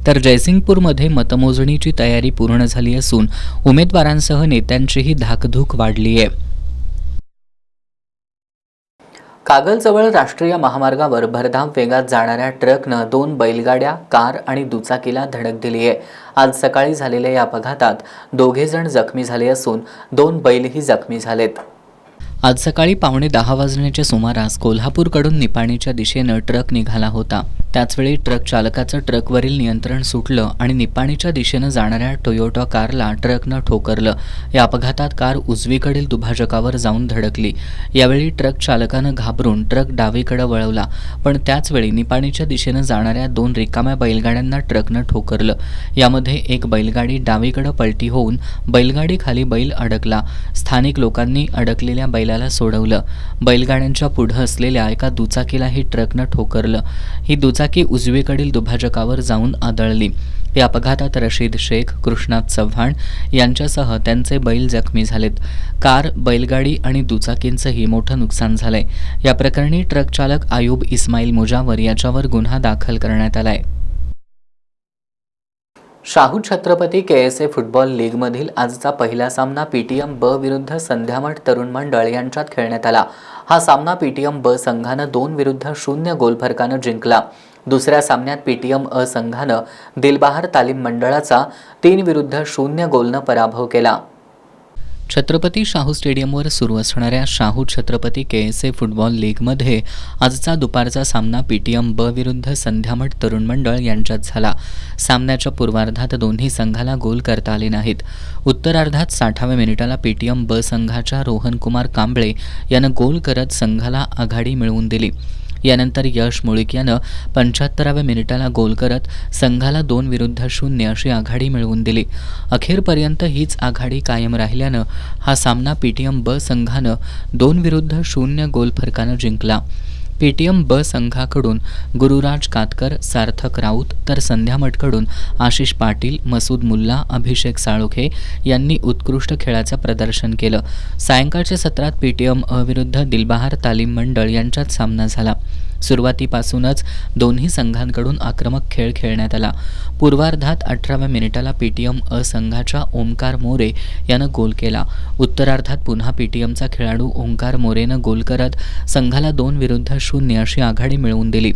तर जयसिंगपूरमध्ये मतमोजणीची तयारी पूर्ण झाली असून उमेदवारांसह नेत्यांचीही धाकधूक वाढली आहे. कागलजवळ राष्ट्रीय महामार्गावर भरधाव वेगात जाणाऱ्या ट्रकनं 2 बैलगाड्या, कार आणि दुचाकीला धडक दिली आहे. आज सकाळी झालेल्या या अपघातात 2 जण जखमी झाले असून 2 बैलही जखमी झालेत. आज सकाळी 9:15 वाजण्याच्या सुमारास कोल्हापूरकडून निपाणीच्या दिशेनं ट्रक निघाला होता. त्याचवेळी ट्रक चालकाचं ट्रकवरील नियंत्रण सुटलं आणि निपाणीच्या दिशेनं जाणाऱ्या टोयोटा कारला ट्रकनं ठोकरलं. या अपघातात कार उजवीकडील दुभाजकावर जाऊन धडकली. यावेळी ट्रक चालकानं घाबरून ट्रक डावीकडे वळवला, पण त्याचवेळी निपाणीच्या दिशेनं जाणाऱ्या 2 रिकाम्या बैलगाड्यांना ट्रकनं ठोकरलं. यामध्ये एक बैलगाडी डावीकडे पलटी होऊन बैलगाडीखाली बैल अडकला. स्थानिक लोकांनी अडकलेल्या बैलाला सोडवलं. बैलगाड्यांच्या पुढं असलेल्या एका दुचाकीलाही ट्रकनं ठोकरलं. ही दुचाकी उजवीकडील दुभाजकावर जाऊन आदळली. या अपघातात रशीद शेख, कृष्णात चव्हाण यांच्यासह त्यांचे बैल जखमी झालेत. कार, बैलगाडी आणि दुचाकींचंही मोठं नुकसान झालंय. या प्रकरणी ट्रक चालक आयुब इस्माईल मुजावर याच्यावर गुन्हा दाखल करण्यात आलाय. शाहू छत्रपती KSA फुटबॉल लीगमधील आजचा पहिला सामना PTM ब विरुद्ध संध्यामठ तरुण मंडळ यांच्यात खेळण्यात आला. हा सामना PTM ब संघानं 2-0 गोल फरकानं जिंकला. दुसऱ्या सामन्यात PTM अ संघानं दिलबहार तालीम मंडळाचा 3-0 गोलनं पराभव केला. छत्रपती शाहू स्टेडियमवर सुरू असणाऱ्या शाहू छत्रपती KSA फुटबॉल लीगमध्ये आजचा दुपारचा सामना PTM ब विरुद्ध संध्यामठ तरुण मंडळ यांच्यात झाला. सामन्याच्या पूर्वार्धात दोन्ही संघाला गोल करता आले नाहीत. उत्तरार्धात 60व्या मिनिटाला PTM ब संघाच्या रोहन कुमार कांबळे यानं गोल करत संघाला आघाडी मिळवून दिली. यानंतर यश मुळीक यानं 75व्या मिनिटाला गोल करत संघाला 2-0 अशी आघाडी मिळवून दिली. अखेरपर्यंत हीच आघाडी कायम राहिल्यानं हा सामना PTM ब संघानं 2-0 गोल फरकानं जिंकला. PTM ब संघाकडून गुरुराज कातकर, सार्थक राऊत तर संध्यामठकडून आशिष पाटील, मसूद मुल्ला, अभिषेक साळोखे यांनी उत्कृष्ट खेळाचं प्रदर्शन केलं. सायंकाळच्या सत्रात PTM अ विरुद्ध दिलबहार तालीम मंडळ यांच्यात सामना झाला. सुरुवातीपासूनच दोन्ही संघांकडून आक्रमक खेळ खेळण्यात आला. पूर्वार्धात 18व्या मिनिटाला PTM अ संघाच्या ओंकार मोरे यानं गोल केला. उत्तरार्धात पुन्हा PTMचा खेळाडू ओंकार मोरेनं गोल करत संघाला 2-0 अशी आघाडी मिळवून दिली.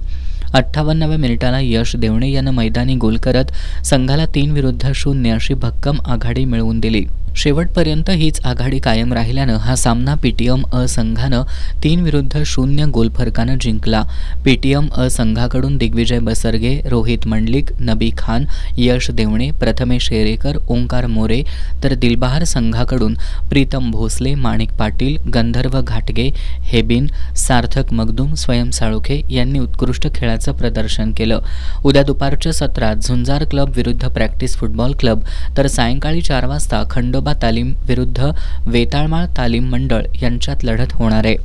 58व्या मिनिटाला यश देवणे यानं मैदानी गोल करत संघाला 3-0 अशी भक्कम आघाडी मिळवून दिली. शेवटपर्यंत हीच आघाडी कायम राहिल्यानं हा सामना PTM अ संघानं 3-0 गोल फरकानं जिंकला. PTM अ संघाकडून दिग्विजय बसरगे, रोहित मंडलिक, नबी खान, यश देवणे, प्रथमेश शेरेकर, ओंकार मोरे तर दिलबहार संघाकडून प्रीतम भोसले, माणिक पाटील, गंधर्व घाटगे, हेबिन, सार्थक मगदूम, स्वयं साळोखे यांनी उत्कृष्ट खेळाचं प्रदर्शन केलं. उद्या दुपारच्या सत्रात झुंजार क्लब विरुद्ध प्रॅक्टिस फुटबॉल क्लब तर सायंकाळी 4 वाजता खंडोबा तालीम विरुद्ध वेताळमाळ तालीम मंडळ यांच्यात लढत होणार आहे.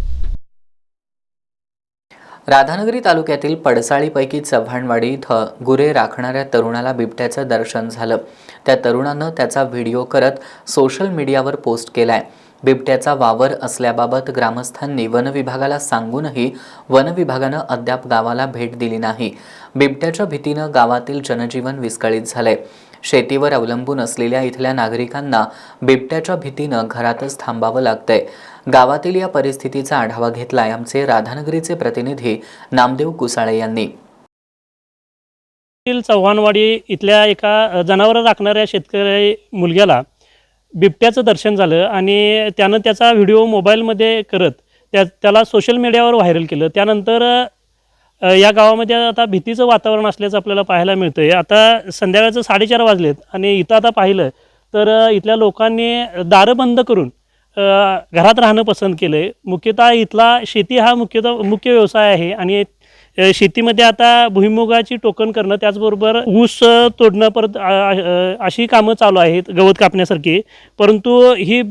राधानगरी तालुक्यातील पडसाळीपैकी चव्हाणवाडी इथं गुरे राखणाऱ्या तरुणाला बिबट्याचं दर्शन झालं. त्या तरुणानं त्याचा व्हिडिओ करत सोशल मीडियावर पोस्ट केलाय. बिबट्याचा वावर असल्याबाबत ग्रामस्थांनी वनविभागाला सांगूनही वनविभागानं अद्याप गावाला भेट दिली नाही. बिबट्याच्या भीतीनं गावातील जनजीवन विस्कळीत झालंय. शेतीवर अवलंबून असलेल्या इथल्या नागरिकांना बिबट्याच्या भीतीनं घरातच थांबावं लागतंय. गावातील या परिस्थितीचा आढावा घेतलाय आमचे राधानगरीचे प्रतिनिधी नामदेव कुसाळे यांनी. चव्हाणवाडी इथल्या एका जनावरं राखणाऱ्या शेतकरी मुलग्याला बिबट्याचं दर्शन झालं आणि त्यानं त्याचा व्हिडिओ मोबाईलमध्ये करत त्याला सोशल मीडियावर व्हायरल केलं. त्यानंतर या गावामध्ये आता भीतीचं वातावरण असल्याचं आपल्याला पाहायला मिळतं आहे. आता संध्याकाळचं 4:30 वाजलेत आणि इथं आता पाहिलं तर इथल्या लोकांनी दारं बंद करून घरात राहणं पसंत केलं आहे. मुख्यतः इथला शेती हा मुख्य व्यवसाय आहे आणि शेतीमध्ये आता भुईमुगाची टोकन करणं त्याचबरोबर ऊस तोडणं परत अशी कामं चालू आहेत गवत कापण्यासारखी. परंतु ही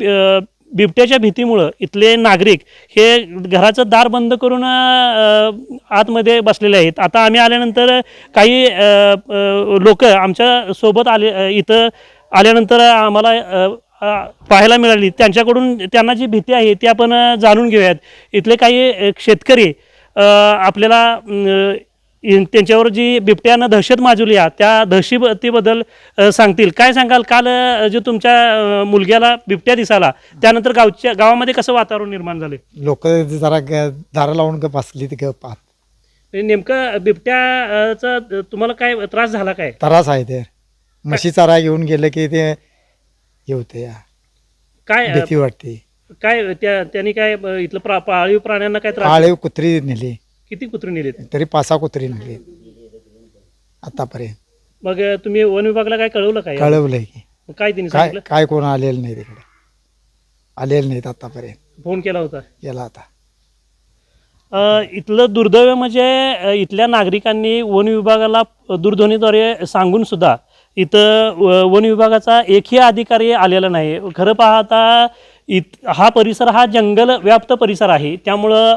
बिबट्याच्या भीतीमुळं इथले नागरिक हे घराचं दार बंद करून आतमध्ये बसलेले आहेत. आता आम्ही आल्यानंतर काही लोक आमच्या सोबत इथं आल्यानंतर आम्हाला पाहायला मिळाली. त्यांना जी भीती आहे ती आपण जाणून घेऊयात. इथले काही शेतकरी आपल्याला त्यांच्यावर जी बिबट्यानं दहशत माजवली आहे त्या दहशतीबद्दल सांगतील. काय सांगाल, काल जे तुमच्या मुलग्याला बिबट्या दिसाला त्यानंतर गावामध्ये कसं वातावरण निर्माण झाले? लोक जरा दारं लावून गप बसली ती गप पाहत. नेमकं बिबट्याचा तुम्हाला काय त्रास झाला? काय त्रास आहे ते म्हशी चारा घेऊन गेलं की ते हे होते, काय भीती वाटते. काय त्यांनी काय इथलं पाळीव प्राण्यांना काय त्रास? पाळीव कुत्री नेली. किती कुत्री नेली? तरी 5-6 कुत्री नेली आतापर्यंत. मग तुम्ही वन विभागाला काय कळवलं? काय कळवलंय की काय त्यांनी सांगितलं? काय कोण आलेलं नाही तिकडे, आलेलं नाहीत आतापर्यंत. फोन केला होता? केला आता. इथलं दुर्दैव म्हणजे इथल्या नागरिकांनी वन विभागाला दूरध्वनीद्वारे सांगून सुद्धा इथं वन विभागाचा एकही अधिकारी आलेला नाही. खरं पाहता हा परिसर हा जंगल व्याप्त परिसर आहे. त्यामुळं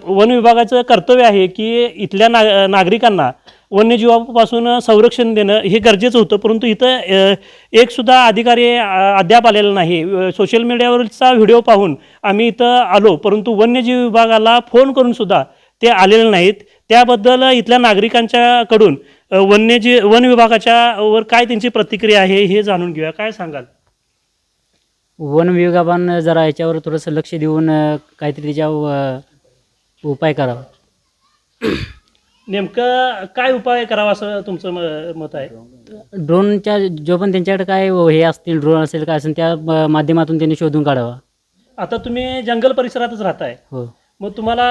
वन विभागाचं कर्तव्य आहे की इथल्या नागरिकांना वन्यजीवापासून संरक्षण देणं हे गरजेचं होतं. परंतु इथं एकसुद्धा अधिकारी अद्याप आलेला नाही. सोशल मीडियावरचा व्हिडिओ पाहून आम्ही इथं आलो, परंतु वन्यजीव विभागाला फोन करूनसुद्धा ते आलेले नाहीत. त्याबद्दल इथल्या नागरिकांच्याकडून वन विभागाच्या वर काय त्यांची प्रतिक्रिया आहे हे जाणून घेऊया. काय सांगाल? वन विभागानं जरा याच्यावर थोडंसं लक्ष देऊन काहीतरी त्याच्यावर उपाय करावा. नेमकं काय उपाय करावा असं तुमचं मत आहे? ड्रोनच्या जो पण त्यांच्याकडे काय हे असतील, ड्रोन असेल काय असेल त्या माध्यमातून त्यांनी शोधून काढावा. आता तुम्ही जंगल परिसरातच राहताय, हो. मग तुम्हाला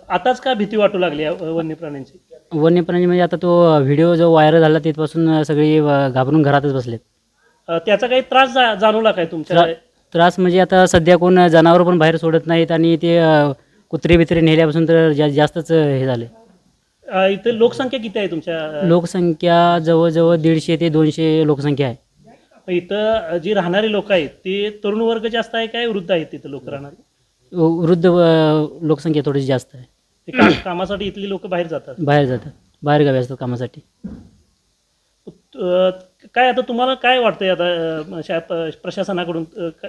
आताच का भीती वाटू लागली वन्य प्राण्यांची? वन्य प्राणी म्हणजे आता तो व्हिडिओ जो व्हायरल झाला तिथपासून सगळी घाबरून घरातच बसलेत. त्याचा काही त्रास जाणवला काय तुमच्या? त्रास म्हणजे आता सध्या कोण जनावर पण बाहेर सोडत नाहीत आणि ते कुत्रे बित्रे नेल्यापासून तर जास्तच हे झाले. इथे लोकसंख्या किती आहे तुमच्या? लोकसंख्या जवळजवळ 150 ते 200 लोकसंख्या आहे. इथं जी राहणारी लोक आहेत ते तरुण वर्ग जास्त आहे काय वृद्ध आहेत तिथं लोक राहणारी? वृद्ध लोकसंख्या थोडी जास्त आहे. कामासाठी इथली लोक बाहेर जातात बाहेर गावी असतात कामासाठी. काय आता तुम्हाला काय वाटतंय आता प्रशासनाकडून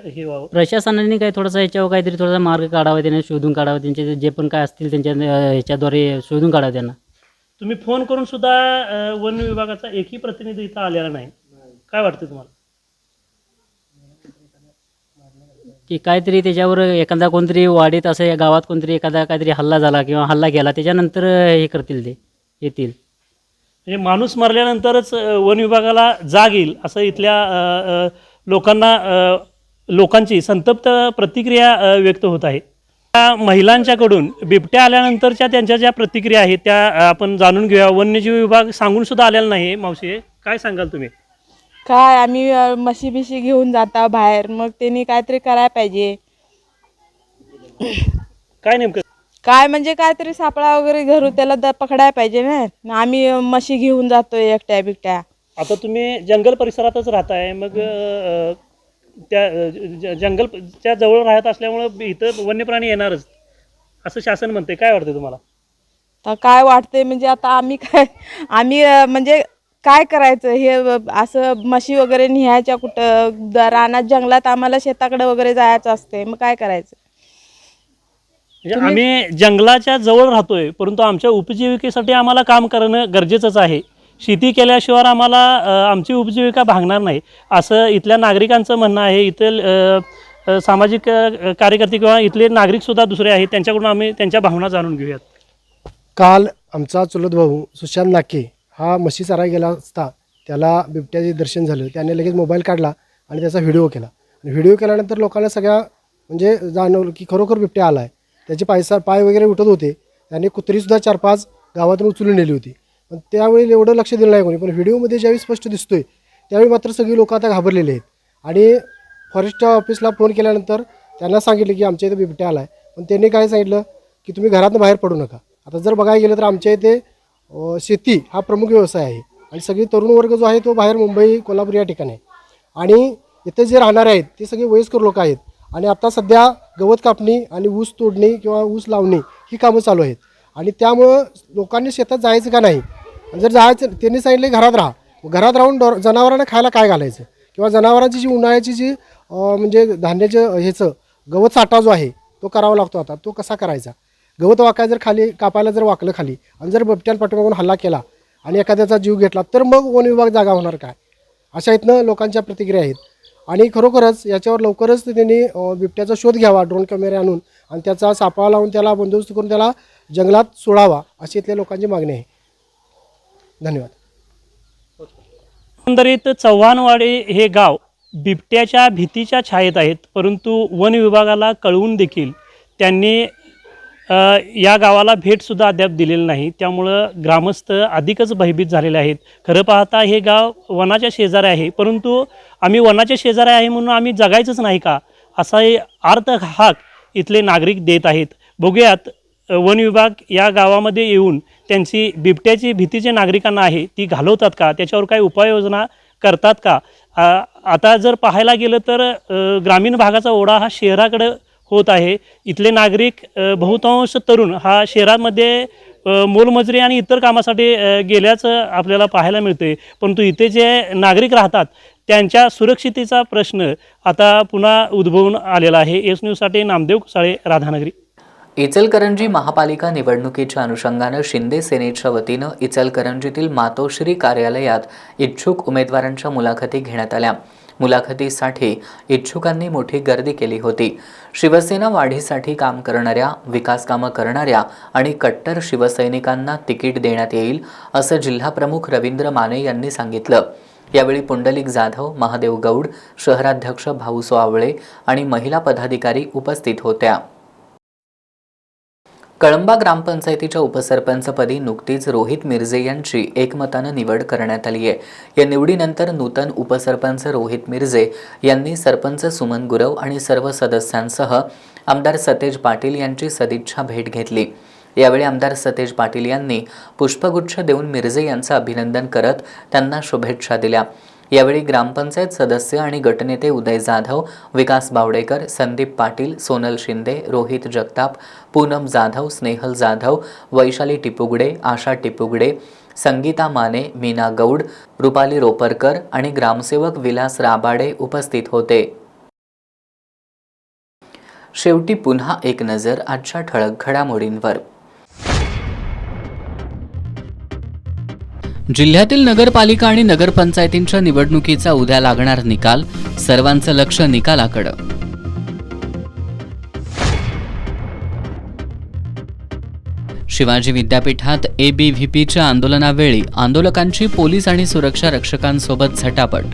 हे व्हावं? प्रशासनाने काय थोडासा याच्यावर काहीतरी थोडासा मार्ग काढावा, त्यांना शोधून काढावा, त्यांचे जे पण काय असतील त्यांच्या ह्याच्याद्वारे शोधून काढावं त्यांना. तुम्ही फोन करून सुद्धा वन विभागाचा एकही प्रतिनिधी इथं आलेला नाही. काय वाटतं तुम्हाला? की काहीतरी त्याच्यावर एखादा कोणतरी वाडीत असं या गावात कोणतरी एखादा काहीतरी हल्ला झाला किंवा हल्ला गेला त्याच्यानंतर हे करतील, ते येतील. म्हणजे माणूस मरल्यानंतरच वन विभागाला जाग येईल असं इथल्या लोकांची संतप्त प्रतिक्रिया व्यक्त होत आहे. त्या महिलांच्याकडून बिबट्या आल्यानंतरच्या त्यांच्या ज्या प्रतिक्रिया आहेत त्या आपण जाणून घेऊया. वन्यजीव विभाग सांगून सुद्धा आलेला नाही. मावशी, काय सांगाल तुम्ही? काय आम्ही म्हशी बिशी घेऊन जाता बाहेर, मग त्यांनी काहीतरी करायला पाहिजे. काय नेमकं काय म्हणजे काहीतरी सापळा वगैरे घरून त्याला पकडायला पाहिजे ना. आम्ही म्हशी घेऊन जातोय एकट्या बिकट्या. आता तुम्ही जंगल परिसरातच राहताय, मग त्या जंगलच्या जवळ राहत असल्यामुळं इथं वन्य प्राणी येणारच असं शासन म्हणते. काय वाटतं तुम्हाला? तर काय वाटतंय म्हणजे आता आम्ही म्हणजे काय करायचं हे असं म्हशी वगैरे न्यायच्या कुठं रानात जंगलात आम्हाला शेताकडे वगैरे जायचं असते, मग काय करायचं? म्हणजे आम्ही जंगलाच्या जवळ राहतोय, परंतु आमच्या उपजीविकेसाठी आम्हाला काम करणं गरजेचंच आहे. शेती केल्याशिवाय आम्हाला आमची उपजीविका भागणार नाही, असं इथल्या नागरिकांचं म्हणणं आहे. इथले सामाजिक कार्यकर्ते किंवा इथले नागरिकसुद्धा दुसरे आहेत, त्यांच्याकडून आम्ही त्यांच्या भावना जाणून घेऊयात. काल आमचा चुलत भाऊ सुशांत नाके हा म्हशी चरायला गेला असता त्याला बिबट्याचे दर्शन झालं. त्याने लगेच मोबाईल काढला आणि त्याचा व्हिडिओ केला. आणि व्हिडिओ केल्यानंतर लोकांना सगळ्या म्हणजे जाणवलं की खरोखर बिबट्या आला आहे. त्याचे पाय वगैरे उठत होते. त्याने कुत्रीसुद्धा 4-5 गावातून उचलून नेली होती. पण त्यावेळी एवढं लक्ष दिलं नाही कोणी. पण व्हिडिओमध्ये ज्यावेळी स्पष्ट दिसतोय त्यावेळी मात्र सगळी लोक आता घाबरलेले आहेत. आणि फॉरेस्ट ऑफिसला फोन केल्यानंतर त्यांना सांगितलं की आमच्या इथे बिबट्या आला आहे. पण त्यांनी काय सांगितलं की तुम्ही घरातून बाहेर पडू नका. आता जर बघायला गेलं तर आमच्या इथे शेती हा प्रमुख व्यवसाय आहे आणि सगळी तरुण वर्ग जो आहे तो बाहेर मुंबई कोल्हापूर या ठिकाणी आहे. आणि इथे जे राहणारे आहेत ते सगळे वयस्कर लोक आहेत. आणि आता सध्या गवत कापणी आणि ऊस तोडणी किंवा ऊस लावणी ही कामं चालू आहेत. आणि त्यामुळं लोकांनी शेतात जायचं का नाही. जर जायचं त्यांनी सांगितलं घरात राहा. घरात राहून जनावरांना खायला काय घालायचं किंवा जनावरांची जी उन्हाळ्याची जी म्हणजे धान्याचं ह्याचं गवत साठा जो आहे तो करावा लागतो. आता तो कसा करायचा. गवत वाकायला जर खाली कापायला जर वाकलं खाली आणि जर बिबट्याला पाठीमागून हल्ला केला आणि एखाद्याचा जीव घेतला तर मग वन विभाग जागा होणार काय. अशा इथनं लोकांच्या प्रतिक्रिया आहेत. आणि खरोखरच याच्यावर लवकरच त्यांनी बिबट्याचा शोध घ्यावा ड्रोन कॅमेरे आणून आणि त्याचा सापळा लावून त्याला बंदोबस्त करून त्याला जंगलात सोडावा अशी इथल्या लोकांची मागणी आहे. धन्यवाद. एकंदरीत चव्हाणवाडी हे गाव बिबट्याच्या भीतीच्या छायेत आहेत, परंतु वन विभागाला कळवून देखील त्यांनी या गावाला भेटसुद्धा अद्याप दिलेली नाही. त्यामुळं ग्रामस्थ अधिकच भयभीत झालेले आहेत. खरं पाहता हे गाव वनाच्या शेजारी आहे, परंतु आम्ही वनाच्या शेजारी आहे म्हणून आम्ही जगायचंच नाही का असा अर्थ हाक इथले नागरिक देत आहेत. बघूयात वन विभाग या गावामध्ये येऊन त्यांची बिबट्याची भीती जे नागरिकांना आहे ती घालवतात का, त्याच्यावर काही उपाययोजना करतात का. आता जर पाहायला गेलं तर ग्रामीण भागाचा ओढा हा शहराकडे होत आहे. इथले नागरिक बहुतांश तरुण हा शहरामध्ये मोलमजुरी आणि इतर कामासाठी गेल्याचं आपल्याला पाहायला मिळते. परंतु इथे जे नागरिक राहतात त्यांच्या सुरक्षितेचा प्रश्न आता पुन्हा उद्भवून आलेला आहे. एस न्यूजसाठी नामदेव कुसाळे, राधानगरी. इचलकरंजी महापालिका निवडणुकीच्या अनुषंगानं शिंदे सेनेच्या वतीनं इचलकरंजीतील मातोश्री कार्यालयात इच्छुक उमेदवारांच्या मुलाखती घेण्यात आल्या. मुलाखतीसाठी इच्छुकांनी मोठी गर्दी केली होती. शिवसेना वाढीसाठी काम करणाऱ्या, विकास कामं करणाऱ्या आणि कट्टर शिवसैनिकांना तिकीट देण्यात येईल असं जिल्हाप्रमुख रवींद्र माने यांनी सांगितलं. यावेळी पुंडलिक जाधव, महादेव गौड, शहराध्यक्ष भाऊसो आवळे आणि महिला पदाधिकारी उपस्थित होत्या. कळंबा ग्रामपंचायतीच्या उपसरपंचपदी नुकतीच रोहित मिरजे यांची एकमतानं निवड करण्यात आली आहे. या निवडीनंतर नूतन उपसरपंच रोहित मिरजे यांनी सरपंच सुमन गुरव आणि सर्व सदस्यांसह आमदार सतेज पाटील यांची सदिच्छा भेट घेतली. यावेळी आमदार सतेज पाटील यांनी पुष्पगुच्छ देऊन मिरजे यांचं अभिनंदन करत त्यांना शुभेच्छा दिल्या. यावेळी ग्रामपंचायत सदस्य आणि गटनेते उदय जाधव, विकास बावडेकर, संदीप पाटील, सोनल शिंदे, रोहित जगताप, पूनम जाधव, स्नेहल जाधव, वैशाली टिपुगडे, आशा टिपुगडे, संगीता माने, मीना गौड, रुपाली रोपरकर आणि ग्रामसेवक विलास राबाडे उपस्थित होते. शेवटी पुन्हा एक नजर आजच्या ठळक घडामोडींवर. जिल्ह्यातील नगरपालिका आणि नगरपंचायतींच्या निवडणुकीचा उद्या लागणार निकाल, सर्वांचं लक्ष निकालाकडं. शिवाजी विद्यापीठात ABVPच्या आंदोलनावेळी आंदोलकांची पोलीस आणि सुरक्षा रक्षकांसोबत झटापट.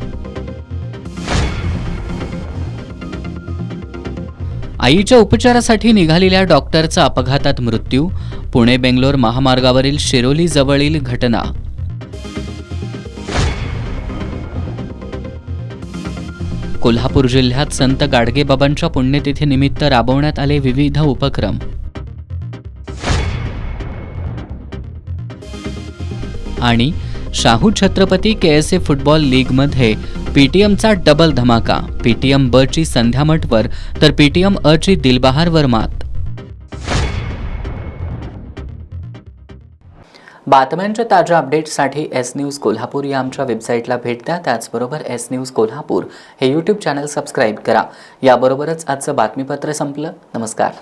आईच्या उपचारासाठी निघालेल्या डॉक्टरचा अपघातात मृत्यू, पुणे बेंगलोर महामार्गावरील शिरोली जवळील घटना. कोल्हापूर जिल्ह्यात संत गाडगेबाबांच्या पुण्यतिथीनिमित्त राबवण्यात आले विविध उपक्रम. आणि शाहू छत्रपती KSA फुटबॉल लीगमध्ये PTMचा डबल धमाका. PTM ब ची संध्यामठवर तर PTM अ ची दिलबहारवर मात. बातम्यांच्या ताज्या अपडेट्ससाठी एस न्यूज कोल्हापूर या आमच्या वेबसाईटला भेट द्या. त्याचबरोबर एस न्यूज कोल्हापूर हे यूट्यूब चॅनल सबस्क्राईब करा. याबरोबरच आजचं बातमीपत्र संपलं. नमस्कार.